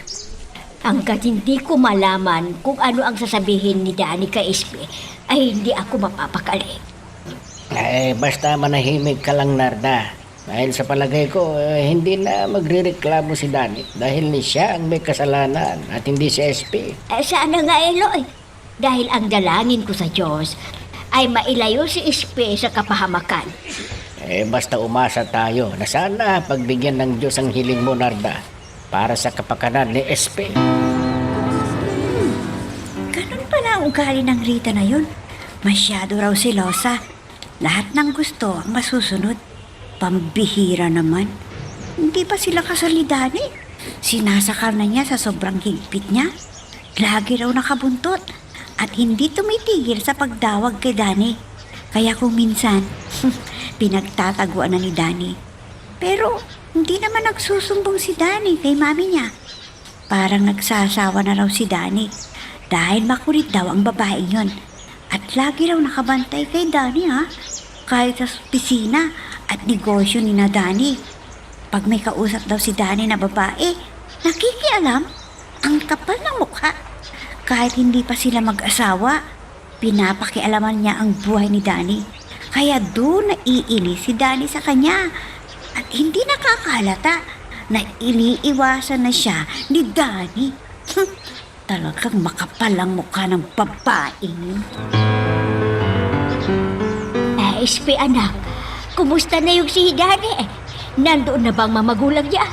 Hanggat hindi ko malaman kung ano ang sasabihin ni Danny kay SP, ay hindi ako mapapakali. Basta manahimik ka lang, Narda. Dahil sa palagay ko, hindi na magrereklamo si Danny dahil siya ang may kasalanan at hindi si SP. Sana nga, Eloy. Dahil ang dalangin ko sa Diyos ay mailayo si SP sa kapahamakan. Basta umasa tayo na sana pagbigyan ng Diyos ang hiling mo, Narda, para sa kapakanan ni SP. Ganun pala ang ugali ng Rita na yun. Masyado raw silosa. Lahat ng gusto ang masusunod. Pambihira naman. Hindi pa sila kasal ni Danny. Sinasakal na niya sa sobrang higpit niya. Lagi raw nakabuntot at hindi tumitigil sa pagdawag kay Danny. Kaya kung minsan, pinagtataguan na ni Danny. Pero hindi naman nagsusumbong si Danny kay mami niya. Parang nagsasawa na raw si Danny dahil makulit daw ang babae yon. At lagi raw nakabantay kay Danny ha. Kahit sa opisina at negosyo ni na Danny. Pag may kausap daw si Danny na babae, nakikialam ang kapal ng mukha. Kahit hindi pa sila mag-asawa, pinapakialaman niya ang buhay ni Danny. Kaya doon naiinis si Danny sa kanya. At hindi nakakahalata na iniiwasan na siya ni Danny. Talagang makapal ang mukha ng babaeng. SP anak, kumusta na yung si Danny? Nandoon na bang mamagulang niya?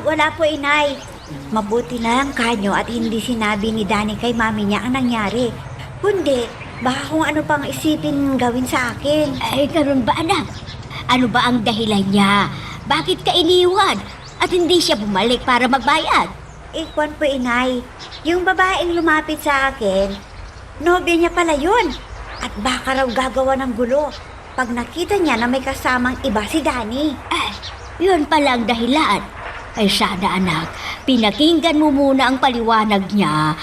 Wala po, inay. Mabuti na lang kanyo at hindi sinabi ni Danny kay mami niya ang nangyari. Kundi, baka kung ano pang isipin gawin sa akin. Ganun ba anak? Ano ba ang dahilan niya? Bakit ka iniwan? At hindi siya bumalik para magbayad? Kwan po, inay. Yung babaeng lumapit sa akin, nobya niya pala yun. At baka raw gagawa ng gulo pag nakita niya na may kasamang iba si Danny. Yun pala ang dahilan. Sana anak, pinakinggan mo muna ang paliwanag niya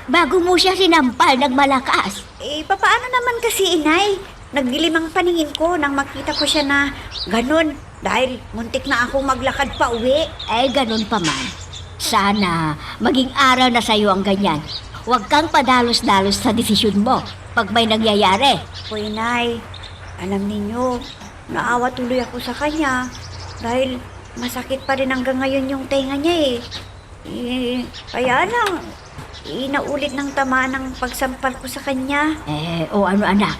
bago mo siya sinampal ng malakas. Paano naman kasi, inay? Naglilimang paningin ko nang makita ko siya na ganun. Dahil muntik na akong maglakad pa uwi. Ganun pa man. Sana maging aral na sa'yo ang ganyan. Huwag kang padalos-dalos sa desisyon mo pag may nangyayari. O inay, alam ninyo, naawa tuloy ako sa kanya. Dahil masakit pa rin hanggang ngayon yung tenga niya kaya lang, naulit ng tama ng pagsampal ko sa kanya. O ano anak?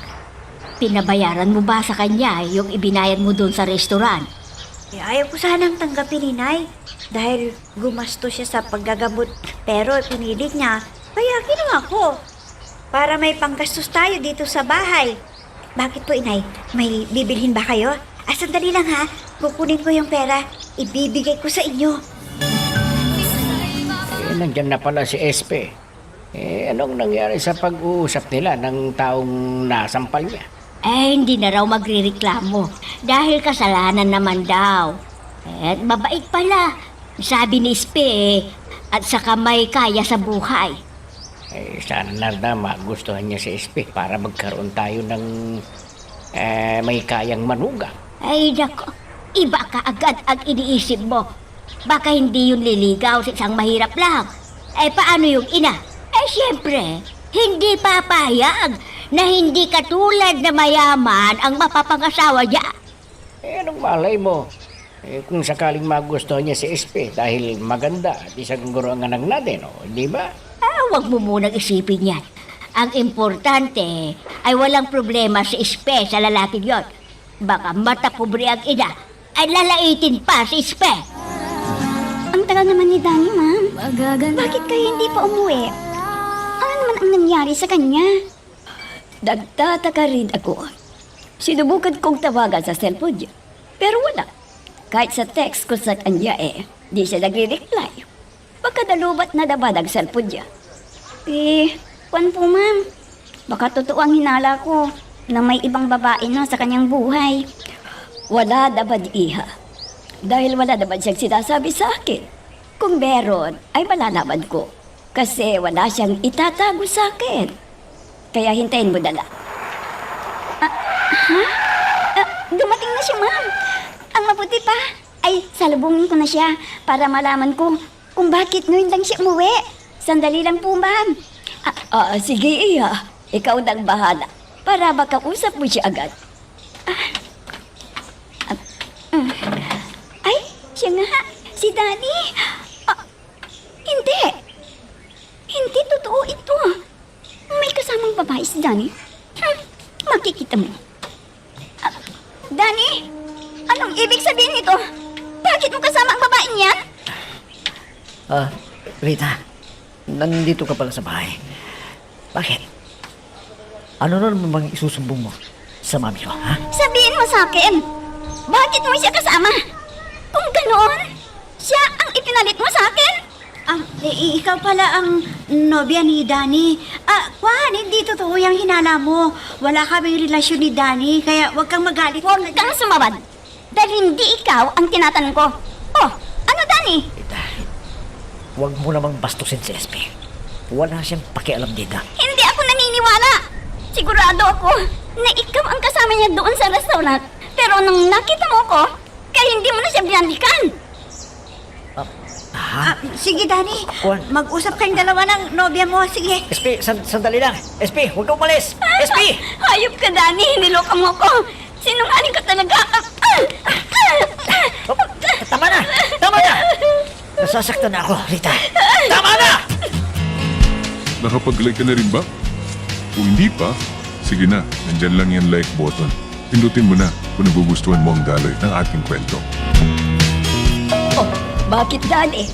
Pinabayaran mo ba sa kanya yung ibinayad mo doon sa restaurant? Ayaw ko sanang tanggapin, inay. Dahil gumasto siya sa paggagamot. Pero pinilit niya, kaya ginawa ko. Para may panggastos tayo dito sa bahay. Bakit po, inay? May bibilhin ba kayo? Sandali lang ha. Kukunin ko yung pera. Ibibigay ko sa inyo. Nandyan na pala si SP. Anong nangyari sa pag-uusap nila ng taong nasampal niya? Hindi na raw magrereklamo dahil kasalanan naman daw. At mabait pala, sabi ni Spe, at saka may kaya sa buhay. Sana Narda magustuhan niya si SP para magkaroon tayo ng may kayang manugang. Nako, iba ka agad ang iniisip mo. Baka hindi yun liligaw sa isang mahirap lang. Paano yung ina? Siyempre, hindi papayag na hindi katulad na mayaman ang mapapangasawa niya. Anong malay mo? Kung sakaling magustuhan niya si SP dahil maganda at isang guro ang anak natin, di ba? Huwag mo munang isipin yan. Ang importante ay walang problema si Ispe sa lalaking yon. Baka matapobre ang ina ay lalaitin pa si Ispe. Ang tagal naman ni Danny, ma'am. Bakit kayo hindi pa umuwi? Ano naman ang nangyari sa kanya? Nagtataka rin ako. Sinubukan kong tawagan sa cellphone niya. Pero wala. Kahit sa text ko sa kanya di siya nagre-reply. Baka nalubat na naman ang cellphone niya. Kwan po, ma'am. Baka totoo ang hinala ko na may ibang babae na sa kanyang buhay. Wala naman, iha. Dahil wala naman siyang sinasabi sa akin. Kung meron, ay malalaman ko. Kasi wala siyang itatago sa akin. Kaya hintayin mo na lang. Dumating na siya, ma'am. Ang mabuti pa ay salubungin ko na siya para malaman ko kung bakit ngayon lang siya umuwi. Sandali lang po, ma'am. Sige, iha. Ikaw nang bahala. Para makausap mo siya agad. Ay, siya nga. Si Danny. Hindi. Hindi totoo ito. May kasamang babae si Danny. Makikita mo. Danny, anong ibig sabihin nito? Bakit mo kasama ang babaeng yan? Rita, nandito ka pala sa bahay. Bakit? Ano na naman bang isusumbong mo sa mami ko, ha? Sabihin mo sa akin. Bakit mo siya kasama? Kung ganoon, siya ang ipinalit mo sa akin? Ikaw pala ang nobya ni Danny. Kwan, hindi totoo yung hinala mo. Wala kaming relasyon ni Danny, kaya huwag kang magalit. Huwag kang sumabad. Dahil hindi ikaw ang tinatanong ko. Oh, ano Danny? Rita, huwag mo namang bastusin si SP. Wala siyang pakialam dito. Hindi ako naniniwala. Sigurado ako na ikaw ang kasama niya doon sa restaurant. Pero nung nakita mo ko, kaya hindi mo na siya binandikan. Sige, Danny. Kwan. Mag-usap kayong dalawa ng nobya mo. Sige. SP, sandali lang. SP, huwag kang umalis. SP! Hayop ka, Danny. Niloka mo ko. Sinungaling ka talaga. Oh, tama na! Tama na! Nasasaktan na ako, Rita. Tama na! Nakapag-like ka na rin ba? Kung hindi pa, sige na, nandyan lang yung like button. Pindutin mo na kung nagugustuhan mo ang daloy ng ating kwento. Oh, bakit, Danny?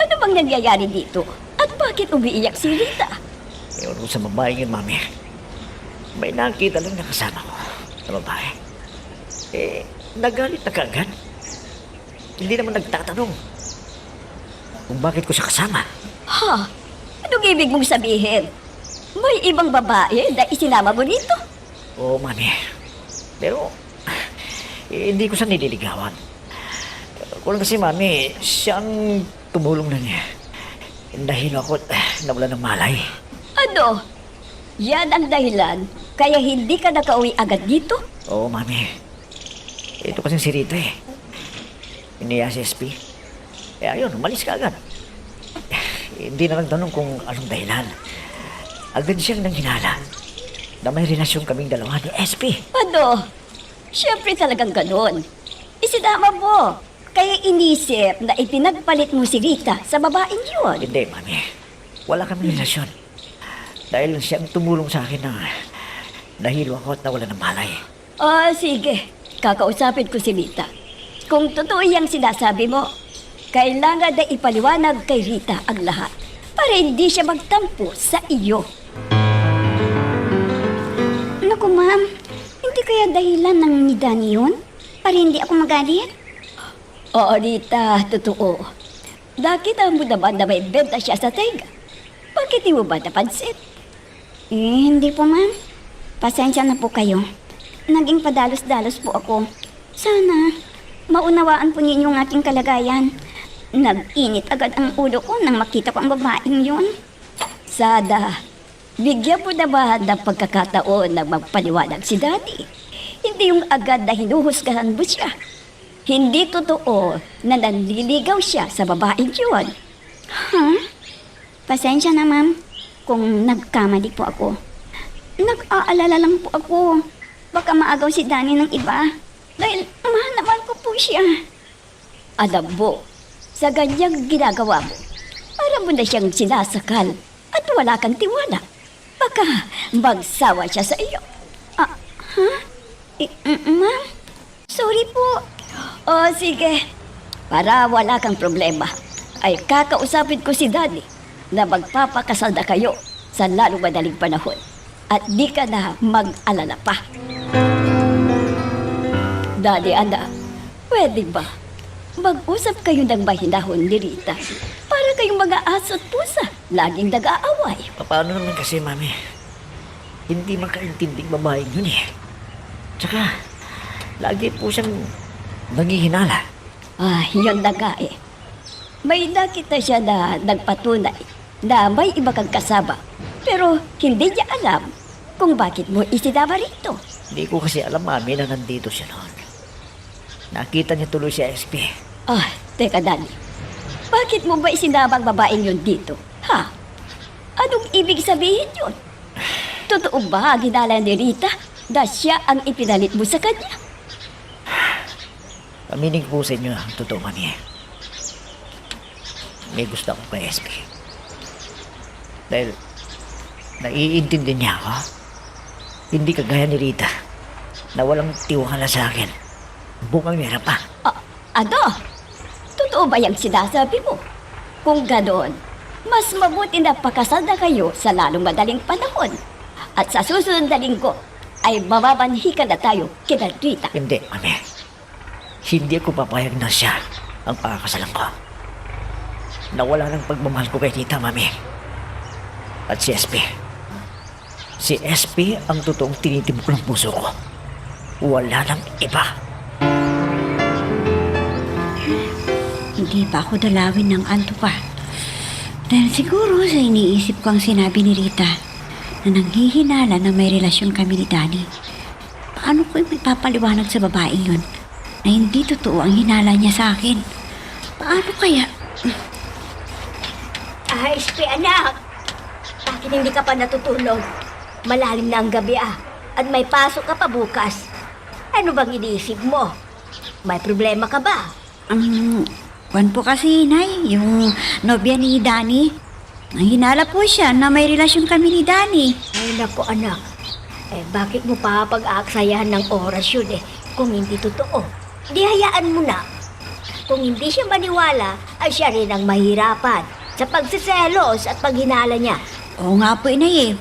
Ano bang nangyayari dito? At bakit umiiyak si Rita? Ewan ko sa babae yun, mami. May nakita lang na kasama ko sa babae. Nagalit na kaagad. Hindi naman nagtatanong kung bakit ko siya kasama. Ha? Anong ibig mong sabihin? May ibang babae na isinama mo dito? Oo, mami. Pero, hindi ko siya nililigawan. Kung kasi mami, siyang tumulong na niya. Dahil ako nawala ng malay. Ano? Yan ang dahilan kaya hindi ka nakauwi agad dito? Oo, mami. Ito kasi si Rita eh. Iniya si SP. Eh ayun, umalis ka agad. Hindi na nagtanong kung anong dahilan. Agad siyang nanghinala na may relasyon kaming dalawa ni SP. Ano? Siyempre talagang ganon. Isinama mo. Kaya inisip na ipinagpalit mo si Rita sa babaeng yun. Hindi, mami. Wala kaming relasyon. Dahil siyang tumulong sa akin na nahilo ako at nawala ng malay. Sige. Kakausapin ko si Rita. Kung totoo yung sinasabi mo, kailangan na ipaliwanag kay Rita ang lahat para hindi siya magtampo sa iyo. Naku, ma'am. Hindi kaya dahilan ng ni Danny yun? Para hindi ako magalit? Oo, Rita, totoo. Nakita mo naman na may benta siya sa tega. Bakit di mo ba napansin? Hindi po, ma'am. Pasensya na po kayo. Naging padalos-dalos po ako. Sana, maunawaan po ninyo ang aking kalagayan. Nag-init agad ang ulo ko nang makita ko ang babaeng yun. Sada, bigyan mo naman ng pagkakataon na magpaliwanag si Daddy. Hindi yung agad na hinuhusgahan mo siya. Hindi totoo na nanliligaw siya sa babaeng yun. Pasensya na, ma'am, kung nagkamali po ako. Nag-aalala lang po ako. Baka maagaw si Danny ng iba. Dahil mahal naman ko po siya. Alam mo, sa ganyang ginagawa mo, para mo na siyang sinasakal at wala kang tiwala. Baka magsawa siya sa iyo. Ma'am, sorry po. Sige. Para wala kang problema, ay kakausapin ko si Daddy na magpapakasal na kayo sa lalong madaling panahon. At di ka na mag-alala pa. Daddy, anak, pwede ba? Mag-usap kayo ng mahinahon ni Rita para kayong mga aso at pusa, laging nag-aaway. Paano naman kasi, mami? Hindi makaintindig babaeng yun eh. Tsaka, lagi po siyang nanghihinala. Yun na nga eh. May nakita siya na nagpatunay na may iba kang kasama. Pero hindi niya alam kung bakit mo isinama rito. Hindi ko kasi alam, mami, na nandito siya noon. Nakita niya tuloy si SP. Teka Danny. Bakit mo ba isinama ang babaeng yun dito? Ha? Anong ibig sabihin yun? Totoo ba ang hinala ni Rita na siya ang ipinalit mo sa kanya? Paminig po sa inyo ang totoo, mami. May gusto ako kay SP. Dahil naiintindi niya ako. Hindi kagaya ni Rita na walang tiwala sa akin. Bukang meron pa. Ano? Totoo ba yung sinasabi mo? Kung ganon, mas mabuti na pakasal na kayo sa lalong madaling panahon. At sa susunod na linggo, ay mababanhikan na tayo kina Rita. Hindi, mami. Hindi ako papayag na siya ang pakakasalan ko. Nawala ng pagmamahal ko kay Rita, mami. At si SP. Si SP ang totoong tinitibok ng puso ko. Wala nang iba. Hindi pa ako dalawin ng anto pa. Dahil siguro sa iniisip ko ang sinabi ni Rita na nanghihinala na may relasyon kami ni Danny. Paano ko ipapaliwanag sa babaeng yun na hindi totoo ang hinala niya sa akin? Paano kaya? SP, anak. Bakit hindi ka pa natutulog? Malalim na ang gabi at may pasok ka pa bukas. Ano bang iniisip mo? May problema ka ba? Kwan po kasi, Nay, yung nobya ni Danny. Nanghinala po siya na may relasyon kami ni Danny. Ay, naku, anak. Bakit mo pa pag-aaksayahan ng oras yun kung hindi totoo? Di hayaan mo na. Kung hindi siya maniwala, ay siya rin ang mahirapan sa pagsiselos at paghinala niya. Oo nga po, Inay eh.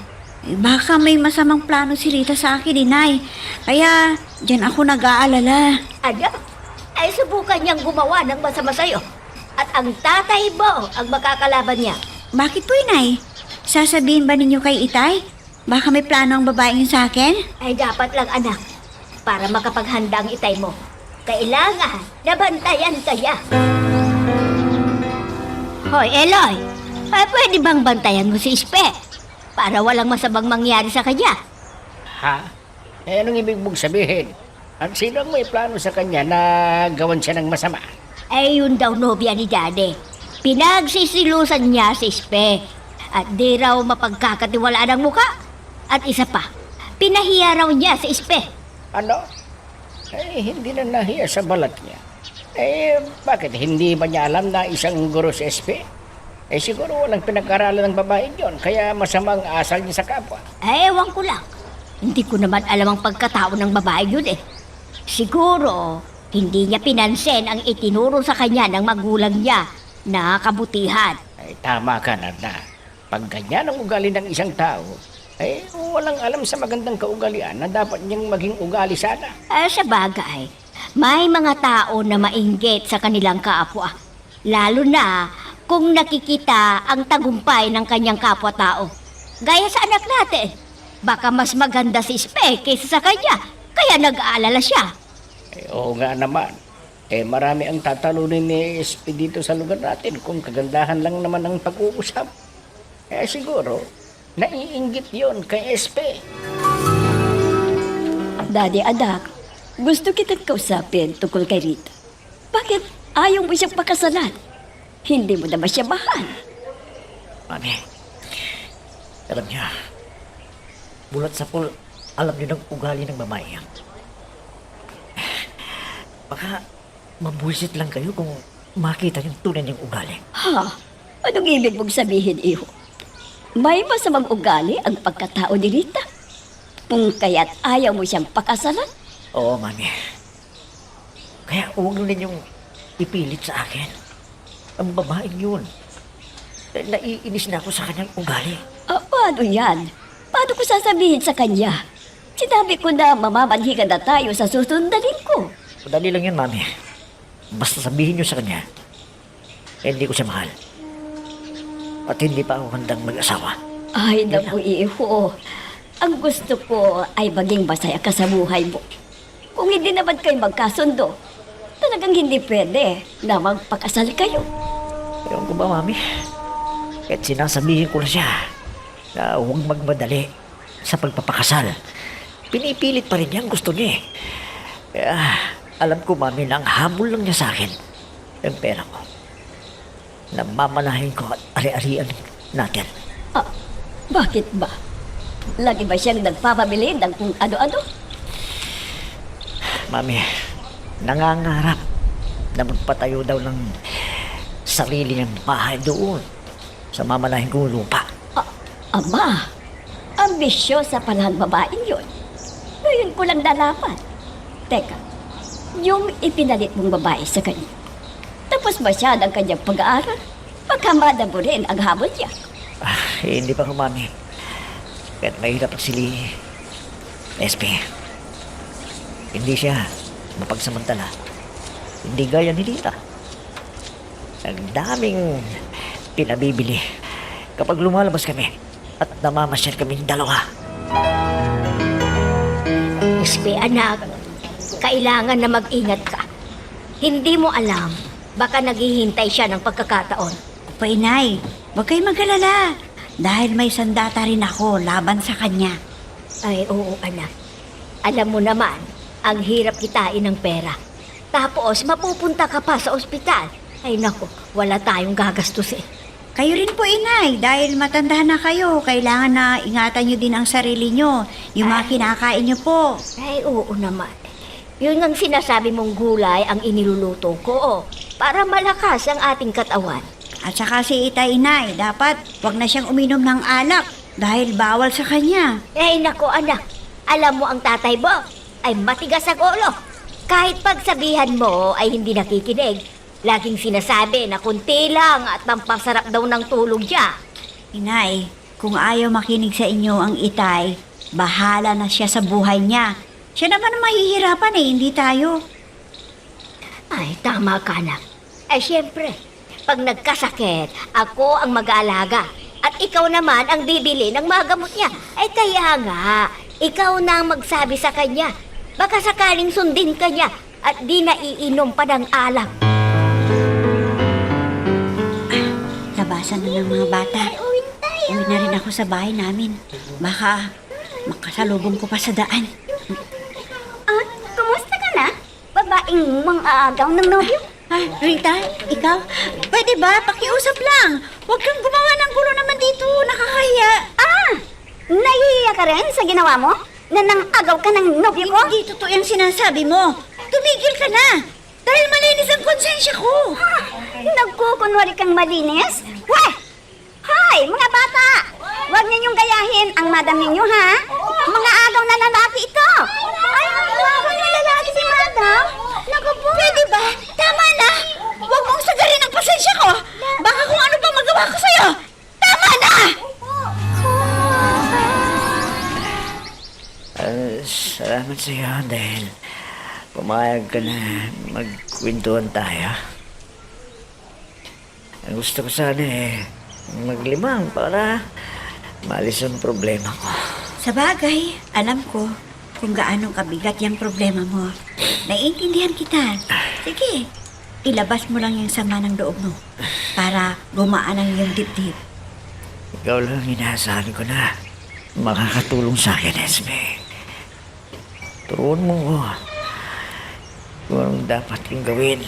Baka may masamang plano si Rita sa akin, Inay. Kaya, dyan ako nag-aalala. Ano? Ay subukan niyang gumawa ng masama sa'yo. At ang tatay mo ang makakalaban niya. Bakit po, Inay? Sasabihin ba ninyo kay Itay? Baka may plano ang babaeng yun sa akin? Ay dapat lang, anak. Para makapaghanda ang itay mo. Kailangan nabantayan kaya. Hoy, Eloy, pwede bang bantayan mo si Ispe? Para walang masamang mangyari sa kanya. Ha? Anong ibig mong sabihin? At sino ang may plano sa kanya na gawan siya ng masama? Yun daw nobya ni Daddy. Pinagsisilusan niya si Ispe. At di raw mapagkakatiwalaan ang muka. At isa pa, pinahiya raw niya si Ispe. Ano? Hindi na nahiya sa balat niya. Bakit hindi ba niya alam na isang guro si SP? Siguro walang pinag-aralan ng babaeng yon, kaya masamang asal niya sa kapwa. Ewan ko lang. Hindi ko naman alam ang pagkatao ng babae yun eh. Siguro, hindi niya pinansin ang itinuro sa kanya ng magulang niya na kabutihan. Tama ka, Narna. Pag ganyan ang ugali ng isang tao, walang alam sa magandang kaugalian na dapat niyang maging ugali sana. Sa bagay, may mga tao na mainggit sa kanilang kapwa. Lalo na kung nakikita ang tagumpay ng kanyang kapwa-tao. Gaya sa anak natin. Baka mas maganda si Ispe kaysa sa kanya, kaya nag-aalala siya. Oo nga naman. Marami ang tatalunin ni SP dito sa lugar natin kung kagandahan lang naman ang pag-uusap. Siguro, naiinggit yon kay SP. Daddy, anak, gusto kitang kausapin tungkol kay Rita. Bakit ayaw mo siyang pakasalan? Hindi mo na ba siya mahal? Mami, alam niya, bulat sa pool, alam niyo ng ugali ng babae yan. Baka mabuisit lang kayo kung makita yung tunay niyang ugali. Ha? Anong ibig mong sabihin, iho? May masamang ugali ang pagkatao ni Rita? Kung kaya't ayaw mo siyang pakasalan? Oo, Mami. Kaya huwag nyo ninyong ipilit sa akin. Ang babaeng yun. Naiinis na ako sa kanyang ugali. Paano yan? Paano ko sasabihin sa kanya? Sinabi ko na mamamanhikan na tayo sa susundalin ko. Madali lang yun, Mami. Basta sabihin nyo sa kanya, hindi ko siya mahal. At hindi pa ako handang mag-asawa. Ay, naku, iho. Ang gusto ko ay maging masaya ka sa buhay mo. Kung hindi naman kayo magkasundo, talagang hindi pwede na magpakasal kayo. Ewan ko ba, Mami? Kahit sinasabihin ko na siya na huwag magmadali sa pagpapakasal. Pinipilit pa rin niya ang gusto niya eh. Kaya alam ko, Mami, na ang habol lang niya sa akin yung pera ko. Namamanahin ko at ari-arian natin. Bakit ba? Lagi ba siyang nagpapabili ng kung ano-ano? Mami, nangangarap na magpatayo daw ng sarili niyang bahay doon sa mamanahin kong lupa. Ama, ambisyosa pala ang babaeng yun. Ngayon ko lang nalaman. Teka, yung ipinalit mong babae sa kanya, tapos ba siya ng kanyang pag-aaral? Baka madamo rin ang habol niya. Hindi pa ko, Mami. Kahit mahirap si SP. Hindi siya mapagsamantala. Hindi gaya ni Rita. Ang daming pinabibili kapag lumalabas kami at namamasyal kaming dalawa. Ispe, anak, kailangan na mag-ingat ka. Hindi mo alam, baka naghihintay siya ng pagkakataon. Opo, inay, huwag kayo mag-alala. Dahil may sandata rin ako laban sa kanya. Ay, oo, anak. Alam mo naman, ang hirap kitain ng pera. Tapos, mapupunta ka pa sa ospital. Ay, naku, wala tayong gagastusin. Kayo rin po, inay, dahil matanda na kayo, kailangan na ingatan nyo din ang sarili nyo. Yung mga kinakain nyo po. Ay, oo naman. Yun ang sinasabi mong gulay ang iniluluto ko, para malakas ang ating katawan. At saka si itay, inay, dapat wag na siyang uminom ng alak dahil bawal sa kanya. Ay, nako, anak. Alam mo ang tatay mo ay matigas ang ulo. Kahit pagsabihan mo ay hindi nakikinig. Laging sinasabi na kunti lang at pampasarap daw ng tulog niya. Inay, kung ayaw makinig sa inyo ang itay, bahala na siya sa buhay niya. Siya naman ang mahihirapan hindi tayo. Ay, tama ka na. Ay, syempre, pag nagkasakit, ako ang mag-aalaga. At ikaw naman ang bibili ng mga gamot niya. Ay, kaya nga, ikaw na ang magsabi sa kanya. Baka sakaling sundin ka niya, at di na iinom pa ng alak. Labasan na ng mga bata. Uwi na rin ako sa bahay namin. Baka makasalubong ko pa sa daan. Ah, kumusta ka na? Babaeng mga agaw ng nobyo? Ay, Rita, ikaw? Pwede ba? Pakiusap lang. Huwag kang gumawa ng gulo naman dito. Nakakahiya. Ah! Nahihiya ka rin sa ginawa mo? Na nang agaw ka ng nobyo ko? Hindi totoo yung sinasabi mo. Tumigil ka na. Dahil malinis ang konsensya ko. Nagkukunwari kang malinis? Weh! Hoy, mga bata! Huwag ninyong gayahin ang madam ninyo, ha? Mga agaw na lalaki ito! Ay, ang agaw na lalaki si madam? Naku po! Pwede ba? Tama na. Huwag mong sagarin ang pasensya ko. Baka kung ano pa magawa ko sa'yo. Tama na! Salamat sa iyo dahil pumayag ka na magkwentuhan tayo. Ang gusto ko sana maglimang para maalis ang problema ko. Sa bagay, alam ko kung gaano kabigat yung problema mo. Naiintindihan kita. Sige, ilabas mo lang yung sama ng loob mo para gumaan ang iyong dibdib. Ikaw lang ang inaasahan ko na makakatulong sa akin, Esme. Turuan mo ko kung anong dapat kong gawin.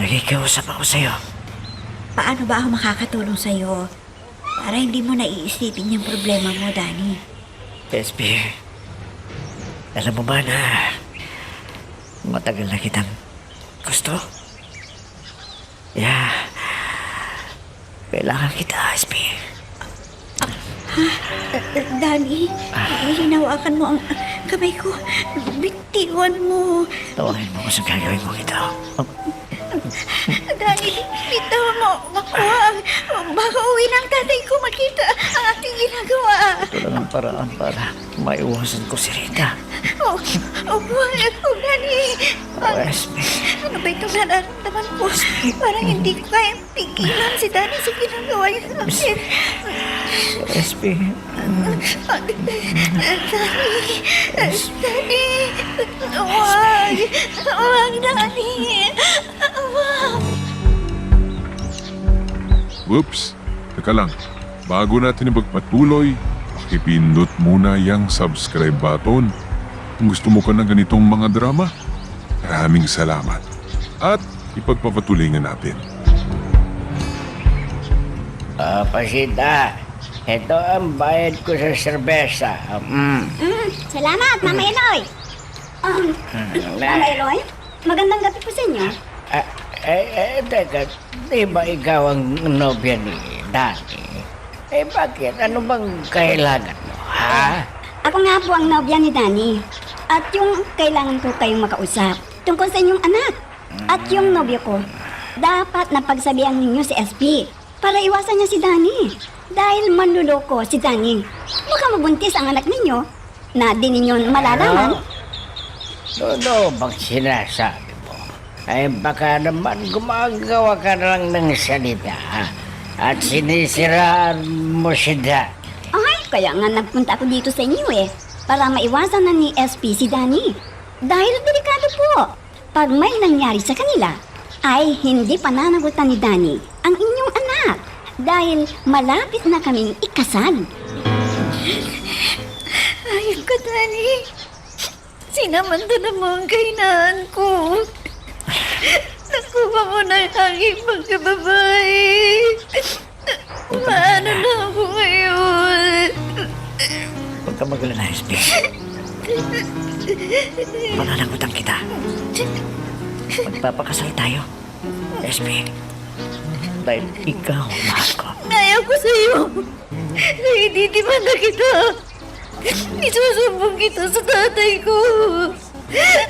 Nakikiusap ako sa'yo. Paano ba ako makakatulong sa'yo para hindi mo naiisipin yung problema mo, Danny? Esme, alam mo ba na matagal na kitang gusto? Yeah. Kailangan kita, Esme. Danny, hinawakan mo ang kamay ko. Bitiwan mo. Tawagin mo ko sa gagawin mo ito. Danny, bitawan mo ako. Baka uwi ng tatay ko makita ang aking ginagawa. Ito lang ang paraan para maiwasan ko si Rita. Danny. Esme. Ano ba itong nararamdaman ko? Parang hindi ko kayang pigilan si Danny sa ginagawa niya sa akin. Esme. Danny. Huwag. Huwag, Danny. Huwag. Whoops! Teka lang, bago natin ipagpatuloy, pakipindot muna yung subscribe button. Kung gusto mo ka ng ganitong mga drama, maraming salamat. At ipagpapatuloy nga natin. Pasita, ito ang bayad ko sa serbesa. Salamat, Mama Eloy! Mama Eloy, magandang gabi po sa inyo. Teka, di ba ikaw ang nobya ni Danny? Bakit? Ano bang kailangan mo, ha? Ako nga po ang nobya ni Danny. At yung kailangan ko kayong makausap tungkol sa inyong anak. At yung nobyo ko, dapat napagsabihan ninyo si SP para iwasan niya si Danny. Dahil manluloko si Danny. Baka mabuntis ang anak ninyo na di ninyo malalaman. Ano bang sinasabi mo? Ay baka naman gumagawa ka lang ng salita, ha? At sinisiraan mo si Danny. Ay, kaya nga nagpunta ako dito sa inyo para maiwasan na ni SP si Danny. Dahil delikado po. Pag may nangyari sa kanila, ay hindi pananagutan ni Danny ang inyong anak. Dahil malapit na kaming ikasal. Ayun ka, Danny. Sinamantala mo ang kahinaan ko. Nakuha mo na ang aking pagkababae. Paano na ako ngayon? Huwag ka magalala, Esme. Pananagutan kita. Magpapakasal tayo, Esme. Dahil ikaw ang mahal ko. Ayaw ko sa'yo. Naiditiman na kita. Isusumbong kita sa tatay ko.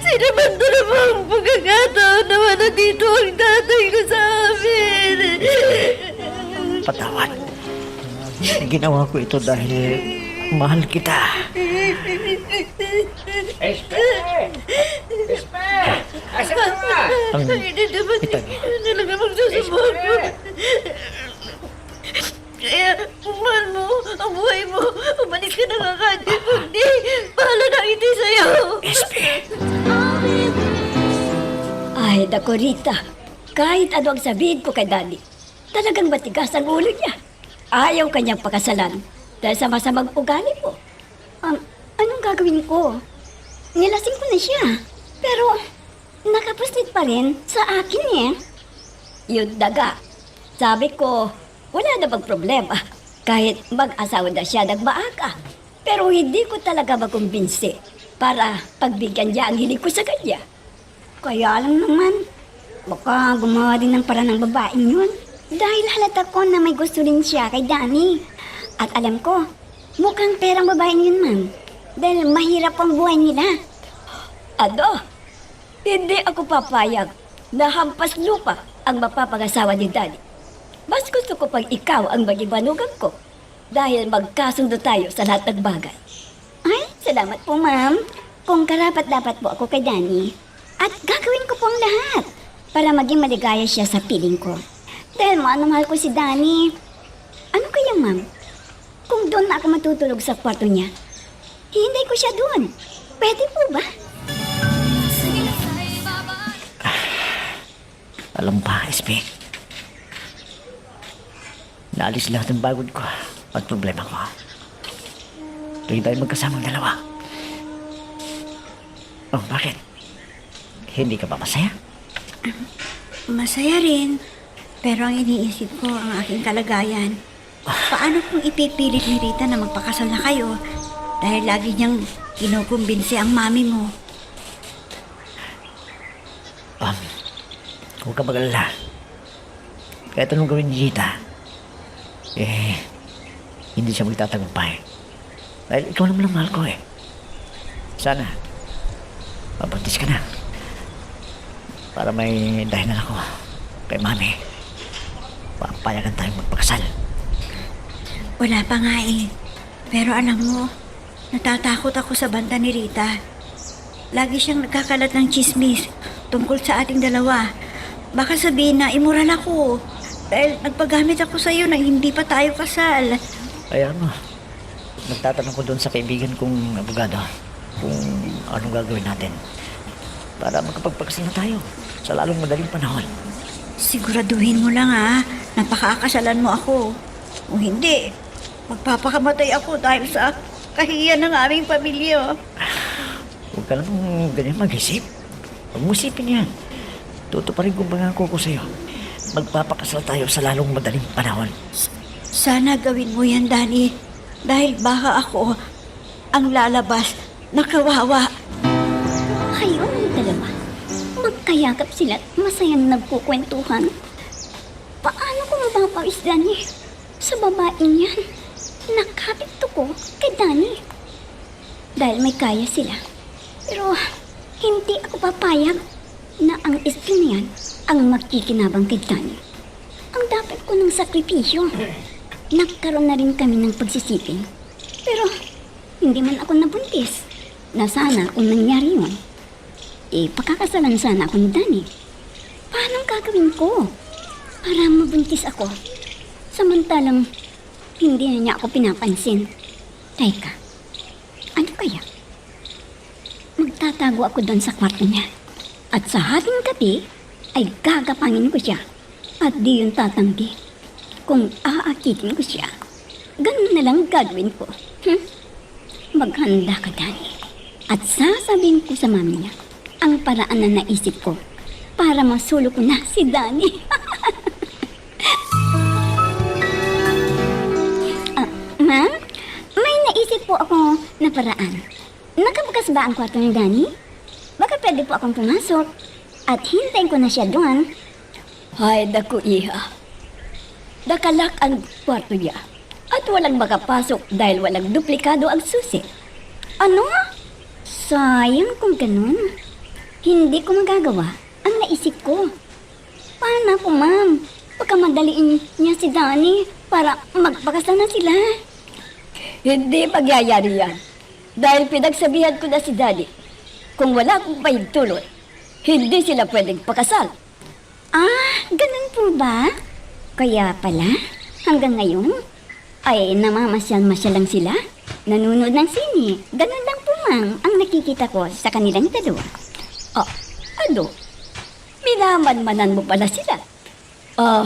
Sinamantala mo ang pagkakataon na wala dito ang tatay ko sa amin. Patawad. Ginawa ko ito dahil mahal kita. Espe! Asa ka ba? Hindi naman talaga magsusumbong ko. Kaya, mahal mo, ang buhay mo, umalis ka na nga kanya. Hindi, bahala na hindi sa'yo. Esme. I'll be Ay, dako Rita. Kahit ano ang sabihin ko kay Daddy, talagang matigas ang ulo niya. Ayaw kanyang pakasalan dahil sa masamang ugali ko. Anong gagawin ko? Nilasing ko na siya. Pero, nakapuslit pa rin sa akin eh. Yun daga. Sabi ko, wala na bang problema. Kahit mag-asawa na siya nagmaaga. Pero hindi ko talaga makumbinsi para pagbigyan niya ang hiling ko sa kanya. Kaya lang naman, baka gumawa din ng paraan ng babaeng yun. Dahil halata ko na may gusto rin siya kay Danny. At alam ko, mukhang perang babaeng yun, ma'am. Dahil mahirap ang buhay nila. Ano? Hindi ako papayag na hampas lupa ang mapapangasawa ni Danny. Mas gusto ko pang ikaw ang maging manugang ko dahil magkasundo tayo sa lahat ng bagay. Ay, salamat po, ma'am. Kung karapat-dapat po ako kay Danny. At gagawin ko po ang lahat para maging maligaya siya sa piling ko. Dahil mahal ko si Danny. Ano kaya, ma'am? Kung doon na ako matutulog sa kwarto niya, hinday ko siya doon. Pwede po ba? Alam mo ba, SP? Naalis lahat ng bagod ko at problema ko. Tuwing tayo magkasamang dalawa. Oh, bakit? Hindi ka ba masaya? Masaya rin. Pero ang iniisip ko ang aking kalagayan. Paano kung ipipilit ni Rita na magpakasal na kayo dahil lagi niyang kinukumbinsi ang mami mo? Huwag ka mag-alala. Kahit anong gawin ni Rita, hindi siya magtatagumpay. Dahil ikaw naman ang mahal ko eh. Sana, mabuntis ka na. Para may dahilan ako kay mami. Papayagan tayong magpakasal. Wala pa nga eh. Pero alam mo, natatakot ako sa banda ni Rita. Lagi siyang nagkakalat ng chismis tungkol sa ating dalawa. Baka sabihin na immoral ako dahil nagpagamit ako sa iyo nang hindi pa tayo kasal. Kaya ano, nagtatanong ko doon sa kaibigan kong abogado kung anong gagawin natin para magkapagpakasal na tayo sa lalong madaling panahon. Siguraduhin mo lang na pakakasalan mo ako. Kung hindi, magpapakamatay ako dahil sa kahiyan ng aming pamilya. Huwag ka lang ganyan mag-isip. Huwag mo isipin yan. Tutuparin kong pangako ko sa'yo. Magpapakasal tayo sa lalong madaling panahon. Sana gawin mo yan, Danny. Dahil baka ako ang lalabas na kawawa. Kayo ang dalawa. Magkayakap sila at masayang nagkukwentuhan. Paano ko mapapawis, Danny? Sa babaeng yan, nakapit to ko kay Danny. Dahil may kaya sila. Pero hindi ako papayag na ang istro niyan ang magkikinabang kay Danny. Ang dapat ko ng sakripisyo. Nagkaroon na rin kami ng pagsisiping. Pero hindi man ako nabuntis. Na sana kung nangyari yun, pakakasalan sana ako ni Danny. Paano ang gagawin ko para mabuntis ako? Samantalang hindi na niya ako pinapansin. Teka, ano kaya? Magtatago ako doon sa kwarto niya. At sa hating gabi, ay gagapangin ko siya. At di yung tatanggi. Kung aakitin ko siya, ganun na lang gagawin ko. Maghanda ka, Danny. At sasabihin ko sa mami niya ang paraan na naisip ko para masulo ko na si Danny. Ma'am, may naisip po ako na paraan. Nakabukas ba ang kwarto ni Danny? Baka pwede po akong pumasok at hintayin ko na siya doon. Ay, naku, iha. Nakalak ang kwarto niya at walang makapasok dahil walang duplikado ang susi. Ano? Sayang kung ganun. Hindi ko magagawa ang naisip ko. Paano po, ma'am? Baka madaliin niya si Danny para magpakasal na sila. Hindi magyayari yan. Dahil pinagsabihan ko na si Daddy, kung wala akong pahintulot, hindi sila pwedeng pakasal. Ganun po ba? Kaya pala, hanggang ngayon, ay namamasyal-masyal lang sila. Nanonood ng sine. Ganun lang po, ma'am, ang nakikita ko sa kanilang dalawa. Ano? Minamanmanan mo pala sila. Oh,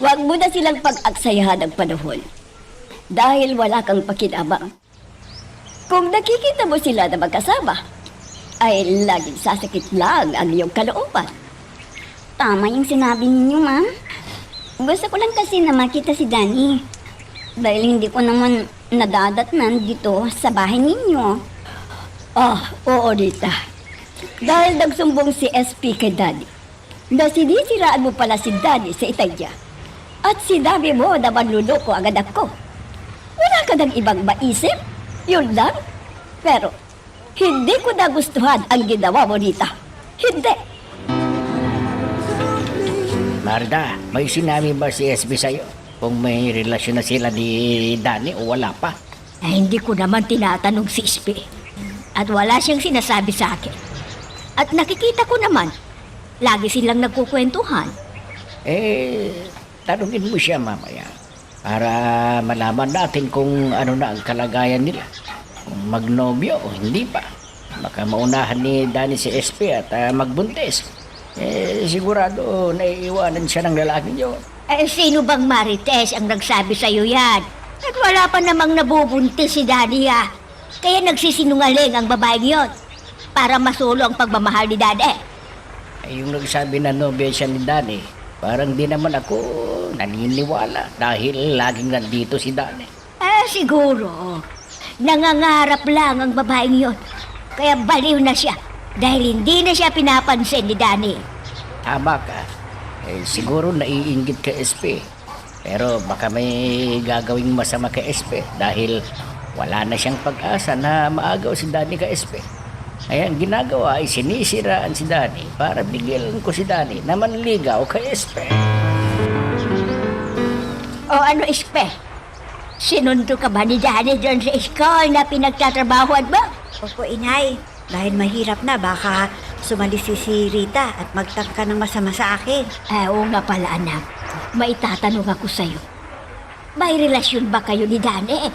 wag mo na silang pag-aksayahan ng panahon. Dahil wala kang pakinabang. Kung nakikita mo sila na magkasama, ay laging sasakit lang ang iyong kalooban. Tama yung sinabi ninyo, ma'am. Gusto ko lang kasi na makita si Danny. Dahil hindi ko naman nadadatnan dito sa bahay ninyo. Ah, oo, Rita. Dahil nagsumbong si SP kay Daddy, na sinisiraan mo pala si Daddy sa Italia. At sinabi mo na manluloko ang anak ko. Wala ka ng ibang maisip? Yun lang? Pero, hindi ko nagustuhan ang ginawa mo, Rita. Hindi. Marda, may sinabi ba si SB sa'yo? Kung may relasyon na sila ni Danny o wala pa? Ay, hindi ko naman tinatanong si Ispe. At wala siyang sinasabi sa akin. At nakikita ko naman, lagi silang nagkukwentuhan. Tanungin mo siya mamaya. Para malaman natin kung ano na ang kalagayan nila. Kung magnobyo o hindi pa. Baka maunahan ni Danny si SP at magbuntis. Sigurado naiiwanan siya ng lalaking yun. Sino bang Marites ang nagsabi sa'yo yan? At wala pa namang nabubuntis si Daddy ah. Kaya nagsisinungaling ang babaeng yon para masulo ang pagmamahal ni Daddy. Yung nagsabi na nobya siya ni Danny, parang di naman ako naniniwala dahil laging nandito si Danny. Siguro. Nangangarap lang ang babaeng yon. Kaya baliw na siya dahil hindi na siya pinapansin ni Danny. Tama ka. Siguro naiinggit kay SP. Pero baka may gagawing masama kay SP dahil wala na siyang pag-asa na maagaw si Danny kay SP. Kaya ang ginagawa ay sinisiraan si Danny para bigyan ko si Danny na manligaw kay SP. O ano, Ispe? Sinundo ka ba ni Danny doon sa school na pinagtatrabahuan mo? Opo, inay. Dahil mahirap na, baka sumalisi si Rita at magtangka ng masama sa akin. Oo nga pala, anak. May tatanong ako sa'yo. May relasyon ba kayo ni Danny?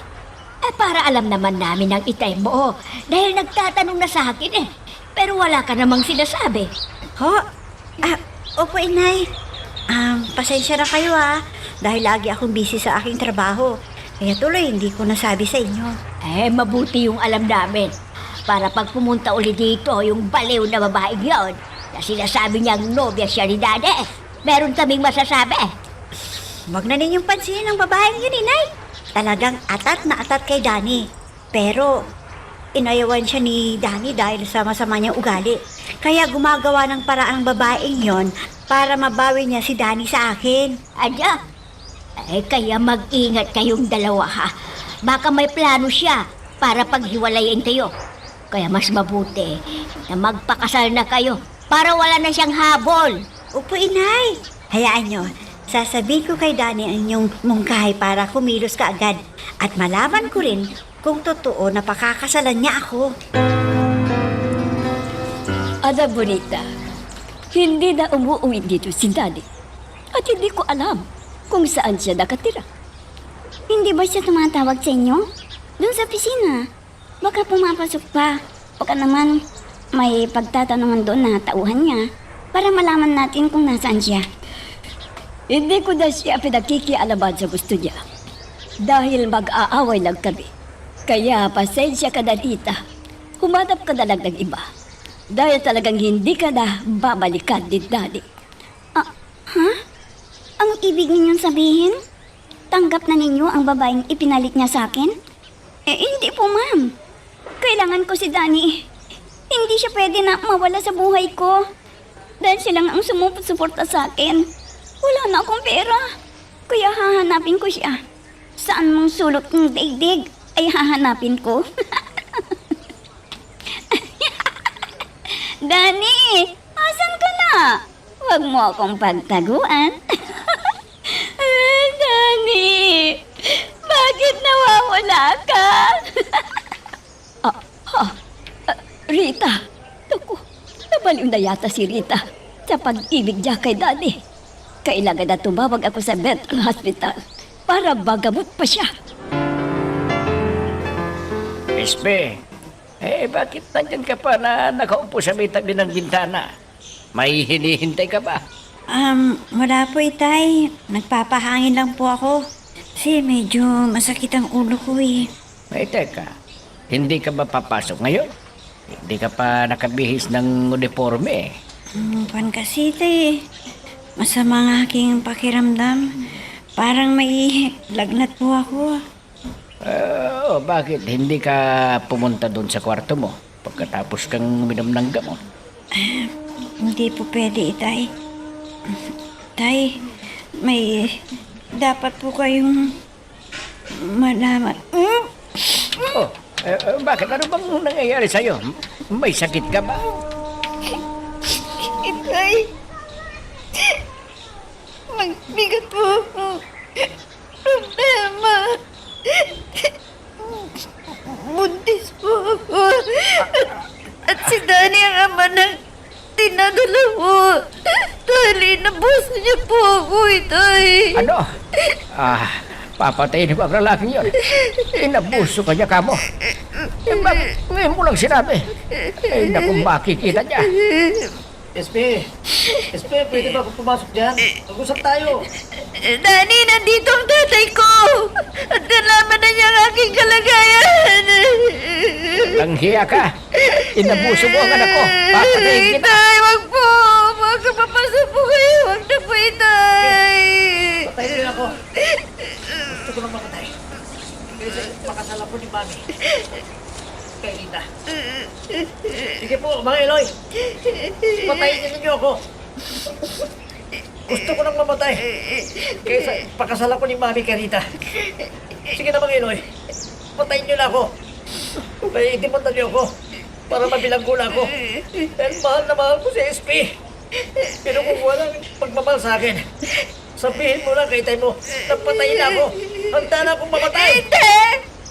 Para alam naman namin ang itay mo. Dahil nagtatanong na sa akin Pero wala ka namang sinasabi. Ho? Opo, inay. Pasensya na kayo dahil lagi akong busy sa aking trabaho. Kaya tuloy, hindi ko nasabi sa inyo. Mabuti yung alam namin. Para pag pumunta uli dito, yung baliw na babaeng yon na sinasabi niyang nobya siya ni Daddy, meron kaming masasabi. Huwag na ninyong pansinin ang babaeng yun, inay. Talagang atat na atat kay Danny. Pero, inayawan siya ni Danny dahil sa masama niyang ugali. Kaya gumagawa ng paraan ang babaeng yon para mabawi niya si Danny sa akin. Kaya mag-ingat kayong dalawa Baka may plano siya para paghiwalayin kayo. Kaya mas mabuti na magpakasal na kayo para wala na siyang habol. Opo, inay. Hayaan niyo, sasabihin ko kay Danny ang inyong mungkahi para kumilos ka agad. At malaman ko rin kung totoo na pakakasalan niya ako. Ada bonita, hindi na umuwi dito si Daddy. At hindi ko alam kung saan siya nakatira. Hindi ba siya tumatawag sa inyo? Doon sa opisina. Baka pumapasok pa. Baka naman may pagtatanungan doon na tauhan niya para malaman natin kung nasaan siya. Hindi ko na siya pinakikialaman sa gusto niya. Dahil mag-aaway lang kami. Kaya pasensya ka na, Rita. Humanap ka na lang ng iba. Dahil talagang hindi ka na babalikan ni Daddy. Ang ibig ninyong sabihin? Tanggap na ninyo ang babaeng ipinalit niya sa akin? Hindi po, ma'am. Kailangan ko si Danny. Hindi siya pwede na mawala sa buhay ko. Dahil silang ang sumusuporta sa akin. Wala na akong pera. Kaya hahanapin ko siya. Saan mong sulot ng daigdig ay hahanapin ko. Danny! Asan ka na? Huwag mo akong pagtaguan. Danny! Bakit nawawala ka? Rita! Naku, nabaliw na yata si Rita sa pag-ibig niya kay Daddy. Kailangan na tumawag ako sa mental hospital para magamot pa siya. SP, bakit nandyan ka pa na nakaupo sa may tabi ng bintana? May hinihintay ka ba? Wala po, Itay. Nagpapahangin lang po ako. Kasi medyo masakit ang ulo ko eh. May teka, hindi ka ba papasok ngayon? Hindi ka pa nakabihis ng uniforme eh. Pan kasi, Itay. Masama ang aking pakiramdam. Parang may lagnat po ako. Bakit hindi ka pumunta doon sa kwarto mo pagkatapos kang uminom ng gamot? Hindi po pwede, Itay. Tay, may dapat po kayong malaman. Bakit? Ano bang nangyayari sa'yo? May sakit ka ba? Itay, magbigat po ako. Problema. Buntis po ako. At si Danny ang ama ng tinadala mo. Dahil inabuso niya po ako, Itay. Ano? Papatayin ko ang lalaking yun. Inabuso ka niya kamo. Bakit ngayon mo lang sinabi? Naku, makikita niya. SP, pwede ba ako pumasok dyan? Mag-usap tayo. Danny, nandito ang tatay ko. At nalaman na niya ang aking kalagayan. Ang hiya ka. Inabuso mo ang anak ko. Papatayin kita. Itay, wag po. Wag ka papasok po kayo. Wag na po, Itay. Patayin rin ako. Gusto ko nang makatay. Kasi makasala po ni Mami. Kay Rita. Sige po, mga Eloy. Patayin ninyo ako. Gusto ko nang mamatay. Kaysa pakasala ko ni Mami kay Rita. Sige na, mga Eloy. Patayin nyo na ako. May itimundan niyo ako para mabilanggo na ako. Dahil mahal na mahal ko si SP. Pero kung walang pagmamahal sa akin, sabihin mo lang kay Tay mo na patayin na ako. Handa na akong mamatay. Hindi!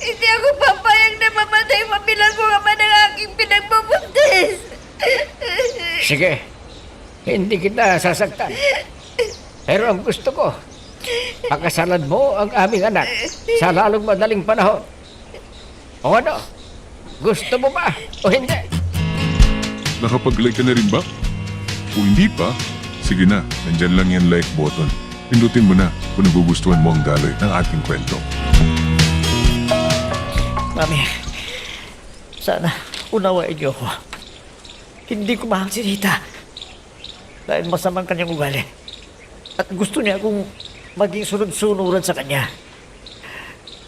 Hindi ako papayag na mamatay. Mabilanggo ka man ang aking pinagbubuntis. Sige. Hindi kita sasaktan. Pero ang gusto ko, pakasalan mo ang aming anak sa lalong madaling panahon. O ano? Gusto mo ba o hindi? Nakapag-like ka na rin ba? Kung hindi pa, sige na, nandyan lang yan like button. Pindutin mo na kung nagugustuhan mo ang daloy ng ating kwento. Mami, sana unawain niyo ako. Hindi ko mahal si Rita. Dahil masamang kanyang ugali. At gusto niya akong maging sunod-sunuran sa kanya.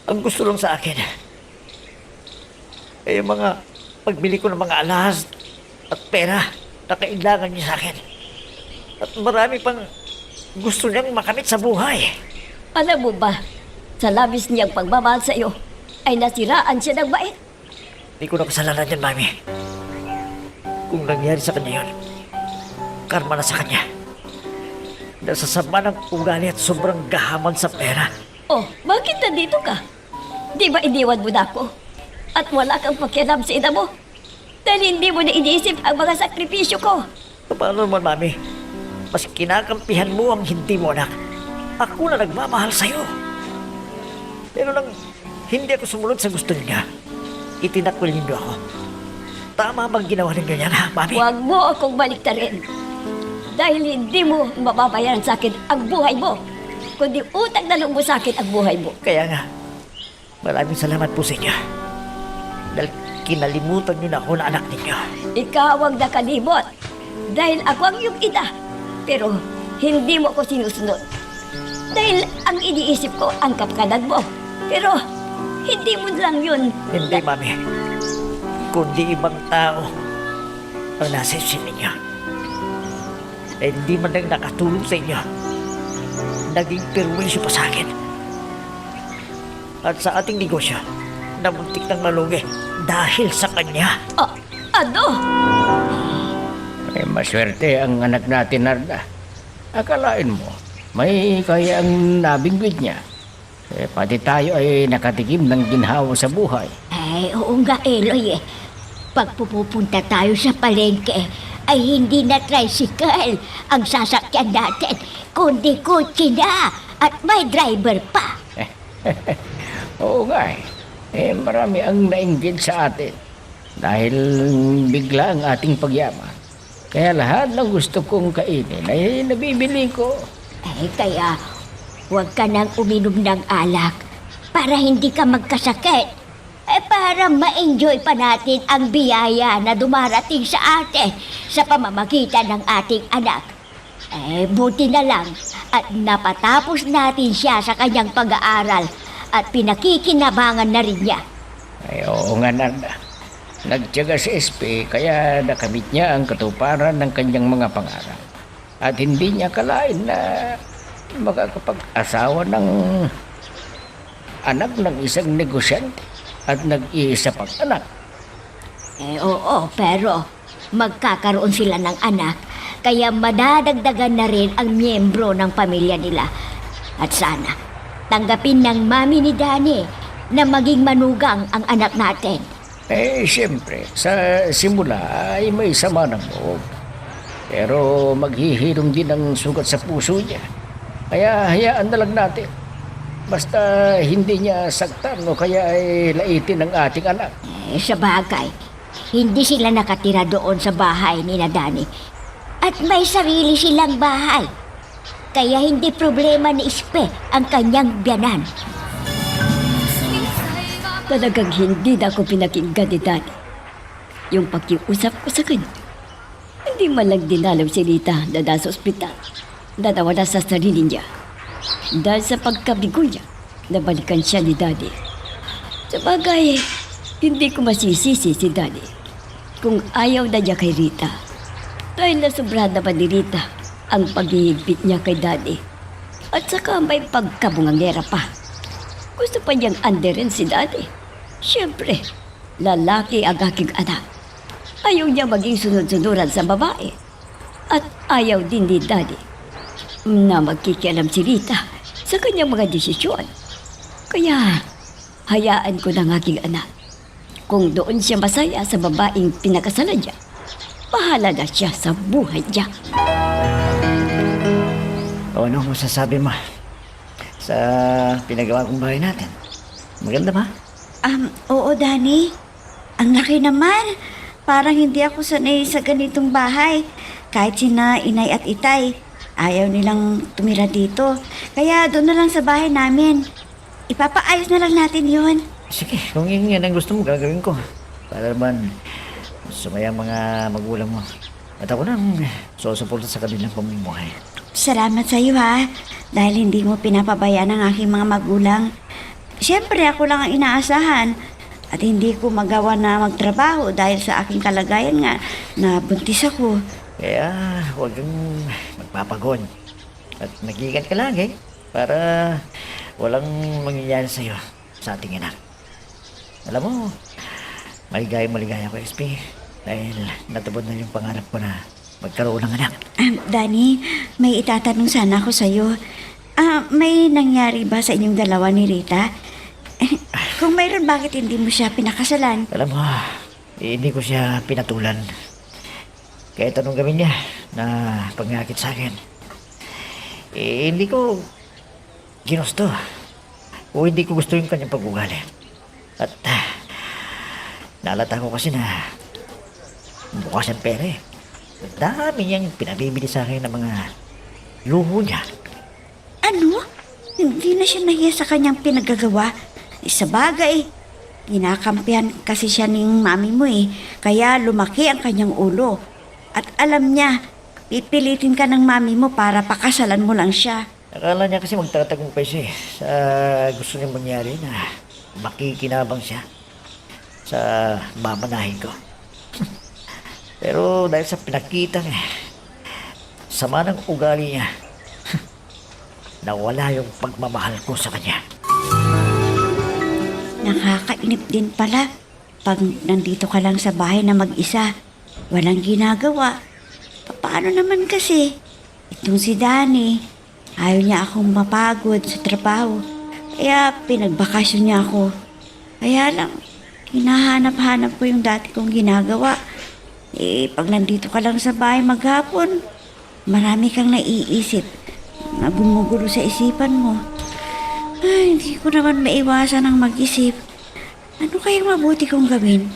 Ang gusto lang sa akin, ay yung mga pagbili ko ng mga alahas at pera na kailangan niya sa akin. At marami pang gusto niyang makamit sa buhay. Alam mo ba, sa labis niyang pagmamahal sa iyo, ay nasiraan siya ng bait. Hindi ko na kasalanan yan, Mami. Kung nangyari sa kanya yun, karma na sa kanya. Dahil sa sama ng ugali at sobrang gahaman sa pera. Oh, bakit nandito ka? Di ba iniwan mo na ako? At wala kang pakialam sa ina mo? Dahil hindi mo na iniisip ang mga sakripisyo ko. Paano naman, Mami? Mas kinakampihan mo ang hindi mo, anak. Ako na nagmamahal sa'yo. Pero nang hindi ako sumunod sa gusto niya, itinakwil niyo ako. Tama bang ginawa ninyo yan, ha, Mami? Huwag mo akong baliktarin. Dahil hindi mo mababayaran sa akin ang buhay mo. Kundi utang na lang mo sa akin ang buhay mo. Kaya nga, maraming salamat po sa inyo. Dahil kinalimutan niyo na ako na anak ninyo. Ikaw ang nakalimot. Dahil ako ang iyong ina. Pero hindi mo ako sinusunod. Dahil ang iniisip ko ang kapkanan mo. Pero hindi mo lang yun. Hindi, Mami. Kundi ibang tao ang nasa isip ninyo. Eh, hindi man lang nakatulong sa inyo. Naging perwisyo pa sa akin. At sa ating negosyo, namuntik ng malugi dahil sa kanya. Ano? Maswerte ang anak natin, Narda. Akalain mo, may kaya ang nabingwit niya. Pati tayo ay nakatikim ng ginhawa sa buhay. Ay, oo nga, Eloy eh. Pag pupunta tayo sa palengke, ay hindi na tricycle ang sasakyan natin, kundi kotse na at may driver pa. Oo nga marami ang nainggit sa atin. Dahil bigla ang ating pagyaman. Kaya lahat ng gusto kong kainin ay nabibili ko. Kaya huwag ka nang uminom ng alak para hindi ka magkasakit. Para ma-enjoy pa natin ang biyaya na dumarating sa atin sa pamamagitan ng ating anak. Buti na lang at napatapos natin siya sa kanyang pag-aaral at pinakikinabangan na rin niya. Ay, oo nga, Narda. Nagtiyaga si SP kaya nakamit niya ang katuparan ng kanyang mga pangarap. At hindi niya kalain na makakapag-asawa ng anak ng isang negosyante at nag-iisa pang anak. Oo, pero magkakaroon sila ng anak kaya madadagdagan na rin ang miyembro ng pamilya nila. At sana, tanggapin ng mami ni Danny na maging manugang ang anak natin. Siyempre, sa simula ay may sama ng loob. Pero maghihirong din ang sugat sa puso niya. Kaya hayaan na lang natin. Basta hindi niya saktan o kaya ay laitin ang ating anak. Sa bagay, hindi sila nakatira doon sa bahay ni Danny. At may sarili silang bahay. Kaya hindi problema ni Ispe ang kanyang biyanan. Talagang hindi na ako pinakinggan ni Danny. Yung pakiusap ko sa kanya, hindi man lang dinalaw si Rita na nasa ospital na nawala sa sarili niya. Dahil sa pagkabigo niya, nabalikan siya ni Daddy. Sa bagay, hindi ko masisisi si Daddy kung ayaw na niya kay Rita. Dahil nasobrahan naman ni Rita ang paghihigpit niya kay Daddy. At saka may pagkabungangera pa. Gusto pa niyang anderin si Daddy. Siyempre, lalaki ang aking anak. Ayaw niya maging sunod-sunuran sa babae. At ayaw din ni Daddy na magkikialam si Rita sa kanyang mga desisyon. Kaya, hayaan ko ng aking anak. Kung doon siya masaya sa babaeng pinakasalan niya, bahala na siya sa buhay niya. O ano masasabi mo sa pinagawa kong bahay natin? Maganda ba? Oo, Danny. Ang laki naman. Parang hindi ako sanay sa ganitong bahay. Kahit sina inay at itay, ayaw nilang tumira dito. Kaya doon na lang sa bahay namin. Ipapaayos na lang natin yun. Sige, kung yun yan ang gusto mo, gagawin ko. Para naman sumaya ang mga magulang mo. At ako nang susuporta sa kanilang pamumuhay. Salamat sa iyo, ha. Dahil hindi mo pinapabayaan ang aking mga magulang. Siyempre, ako lang ang inaasahan. At hindi ko magawa na magtrabaho dahil sa aking kalagayan nga na buntis ako. Kaya huwag kang magpapagod. At mag-iingat ka lagi para walang mangyayari sa'yo sa ating anak. Alam mo, maligaya ko, SP. Dahil natupad na yung pangarap ko na magkaroon ng anak. Danny, may itatanong sana ako sa iyo. May nangyari ba sa inyong dalawa ni Rita? Kung mayroon, bakit hindi mo siya pinakasalan? Alam mo, hindi ko siya pinatulan. Kahit anong gawin niya na pangakit sa akin, hindi ko ginusto. O hindi ko gusto yung kanyang pag-ugali. At naalata ko kasi na bukas ang pera eh. Ang dami niyang pinabibili sa akin ng mga luho niya. Ano? Hindi na siya nahiya sa kanyang pinagagawa? Sa bagay, kinakampihan kasi siya ng mami mo eh. Kaya lumaki ang kanyang ulo. At alam niya, pipilitin ka ng mami mo para pakasalan mo lang siya. Akala niya kasi magtatagumpay siya eh. Sa gusto niya mangyari na makikinabang siya sa mamanahin ko. Pero dahil sa pinakita niya, sama ng ugali niya, nawala yung pagmamahal ko sa kanya. Nakakainip din pala pag nandito ka lang sa bahay na mag-isa. Walang ginagawa. Paano naman kasi? Itong si Danny, ayaw niya akong mapagod sa trabaho. Kaya pinagbakasyon niya ako. Kaya lang, hinahanap-hanap ko yung dati kong ginagawa. Pag nandito ka lang sa bahay maghapon, marami kang naiisip na gumugulo sa isipan mo. Ay, hindi ko naman maiwasan ang mag-isip. Ano kayang mabuti kong gawin?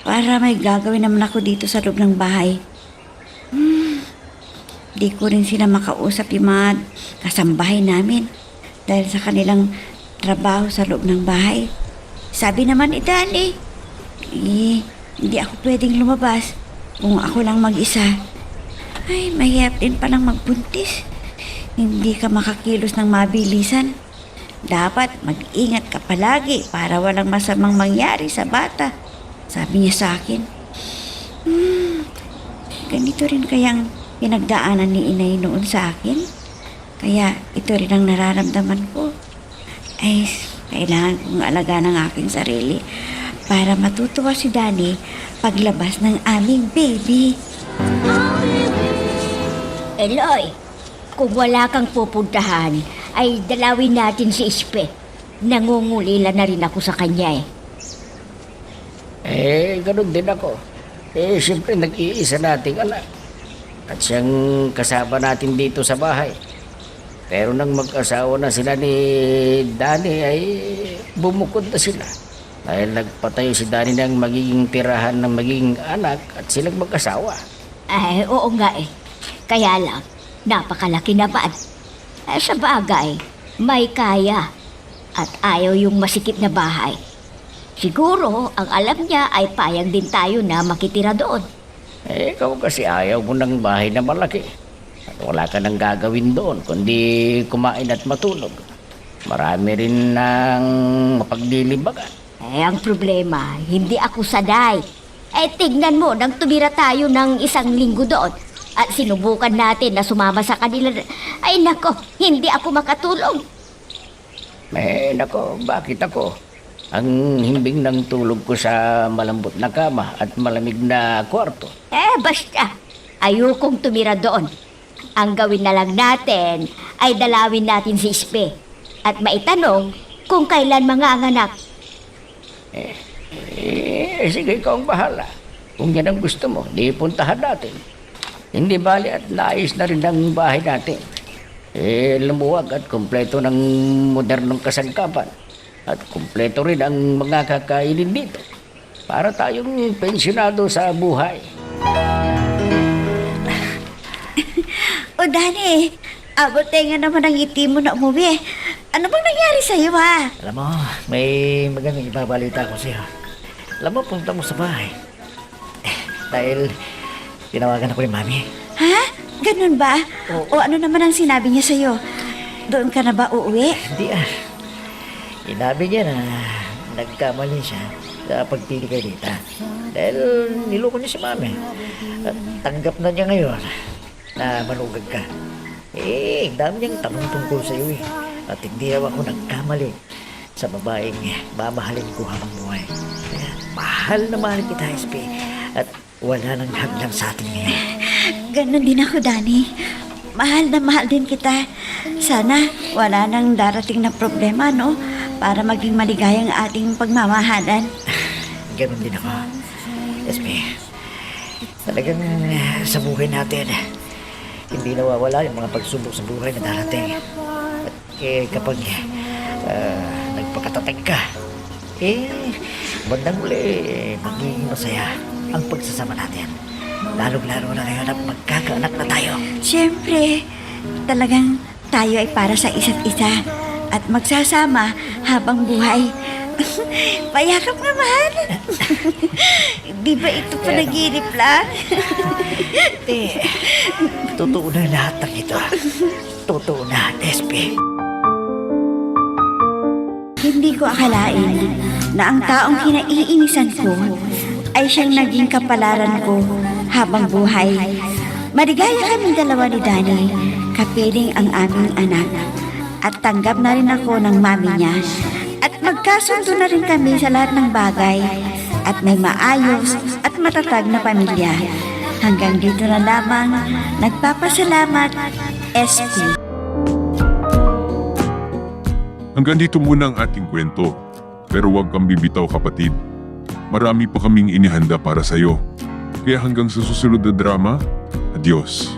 Para may gagawin naman ako dito sa loob ng bahay. Di ko rin sila makausap yung mga kasambahay namin dahil sa kanilang trabaho sa loob ng bahay. Sabi naman ni Danny, hindi ako pwedeng lumabas kung ako lang mag-isa. Ay, mahirap din palang magbuntis. Hindi ka makakilos ng mabilisan. Dapat mag-ingat ka palagi para walang masamang mangyari sa bata. Sabi niya sa akin. Ganito rin kayang pinagdaanan ni inay noon sa akin. Kaya ito rin ang nararamdaman ko. Ay, kailangan kong alagaan ang aking sarili para matutuwa si Danny paglabas ng aming baby. Eloy, kung wala kang pupuntahan, ay dalawin natin si Ispe. Nangungulila na rin ako sa kanya Ganun din ako. Siyempre nag-iisa nating anak. At siyang kasama natin dito sa bahay. Pero nang mag-asawa na sila ni Danny ay bumukod na sila. Dahil nagpatayo si Danny ng magiging tirahan ng magiging anak at silang mag-asawa. Ay, oo nga Kaya lang, napakalaki naman. Sa bagay, may kaya. At ayaw yung masikip na bahay. Siguro, ang alam niya ay payag din tayo na makitira doon. Ikaw kasi ayaw mo ng bahay na malaki. At wala ka nang gagawin doon, kundi kumain at matulog. Marami rin ng mapaglilibagan. Ang problema, hindi ako sanay. Tignan mo, nang tumira tayo ng 1 linggo doon at sinubukan natin na sumama sa kanila, ay nako, hindi ako makatulog. Nako, bakit ako? Ang himbing ng tulog ko sa malambot na kama at malamig na kwarto. Basta, ayokong tumira doon. Ang gawin na lang natin ay dalawin natin si Ispe at maitanong kung kailan manganganak. Sige, ikaw ang bahala. Kung yan ang gusto mo, di puntahan natin. Hindi bali at naayos na rin ang bahay natin. Lumuwag at kumpleto ng modernong kasangkapan. At kumpleto rin ang mga kakainin dito. Para tayong pensyonado sa buhay. O Danny, abot nga naman ang ngiti mo na umuwi. Ano bang nangyari sa'yo ha? Alam mo, may magandang ibabalita ko sa'yo. Alam mo, punta mo sa bahay. Dahil tinawagan ako ni Mami. Ha? Ganun ba? O ano naman ang sinabi niya sa'yo? Doon ka na ba uuwi? Hindi Inabi niya na nagkamali siya sa pagpili kay Rita. Dahil niloko niya si Mami. At tanggap na niya ngayon na manugag ka. Ang dami niyang tanong tungkol sa iyo At hindi raw ako nagkamali sa babaeng mamahalin ko habang buhay. Kaya mahal na mahal kita, SP. At wala nang hanggang sa atin ngayon. Ganon din ako, Danny. Mahal na mahal din kita. Sana wala nang darating na problema, no? Para maging maligayang ating pagmamahalan. Ganon din ako. SP, talagang sa buhay natin, hindi nawawala yung mga pagsubok sa buhay na darating. At kapag nagpakatatag ka, bandang uli, magiging masaya ang pagsasama natin. Lalong-lalo na ngayon at magkakaanak na tayo. Siyempre, talagang tayo ay para sa isa't isa at magsasama habang buhay. Payakap nga, mahal. Di ba ito panaginip lang? Totoo na lahat ng ito. Totoo na, SP. Hindi ko akalain na ang taong kinaiinisan ko ay siyang naging kapalaran ko habang buhay. Maligaya kaming dalawa ni Danny, kapiling ang aming anak. At tanggap na rin ako ng mami niya. At magkasundo na rin kami sa lahat ng bagay. At may maayos at matatag na pamilya. Hanggang dito na lamang, nagpapasalamat, SP. Hanggang dito muna ang ating kwento. Pero huwag kang bibitaw, kapatid. Marami pa kaming inihanda para sa'yo. Kaya hanggang sa susunod na drama, adios.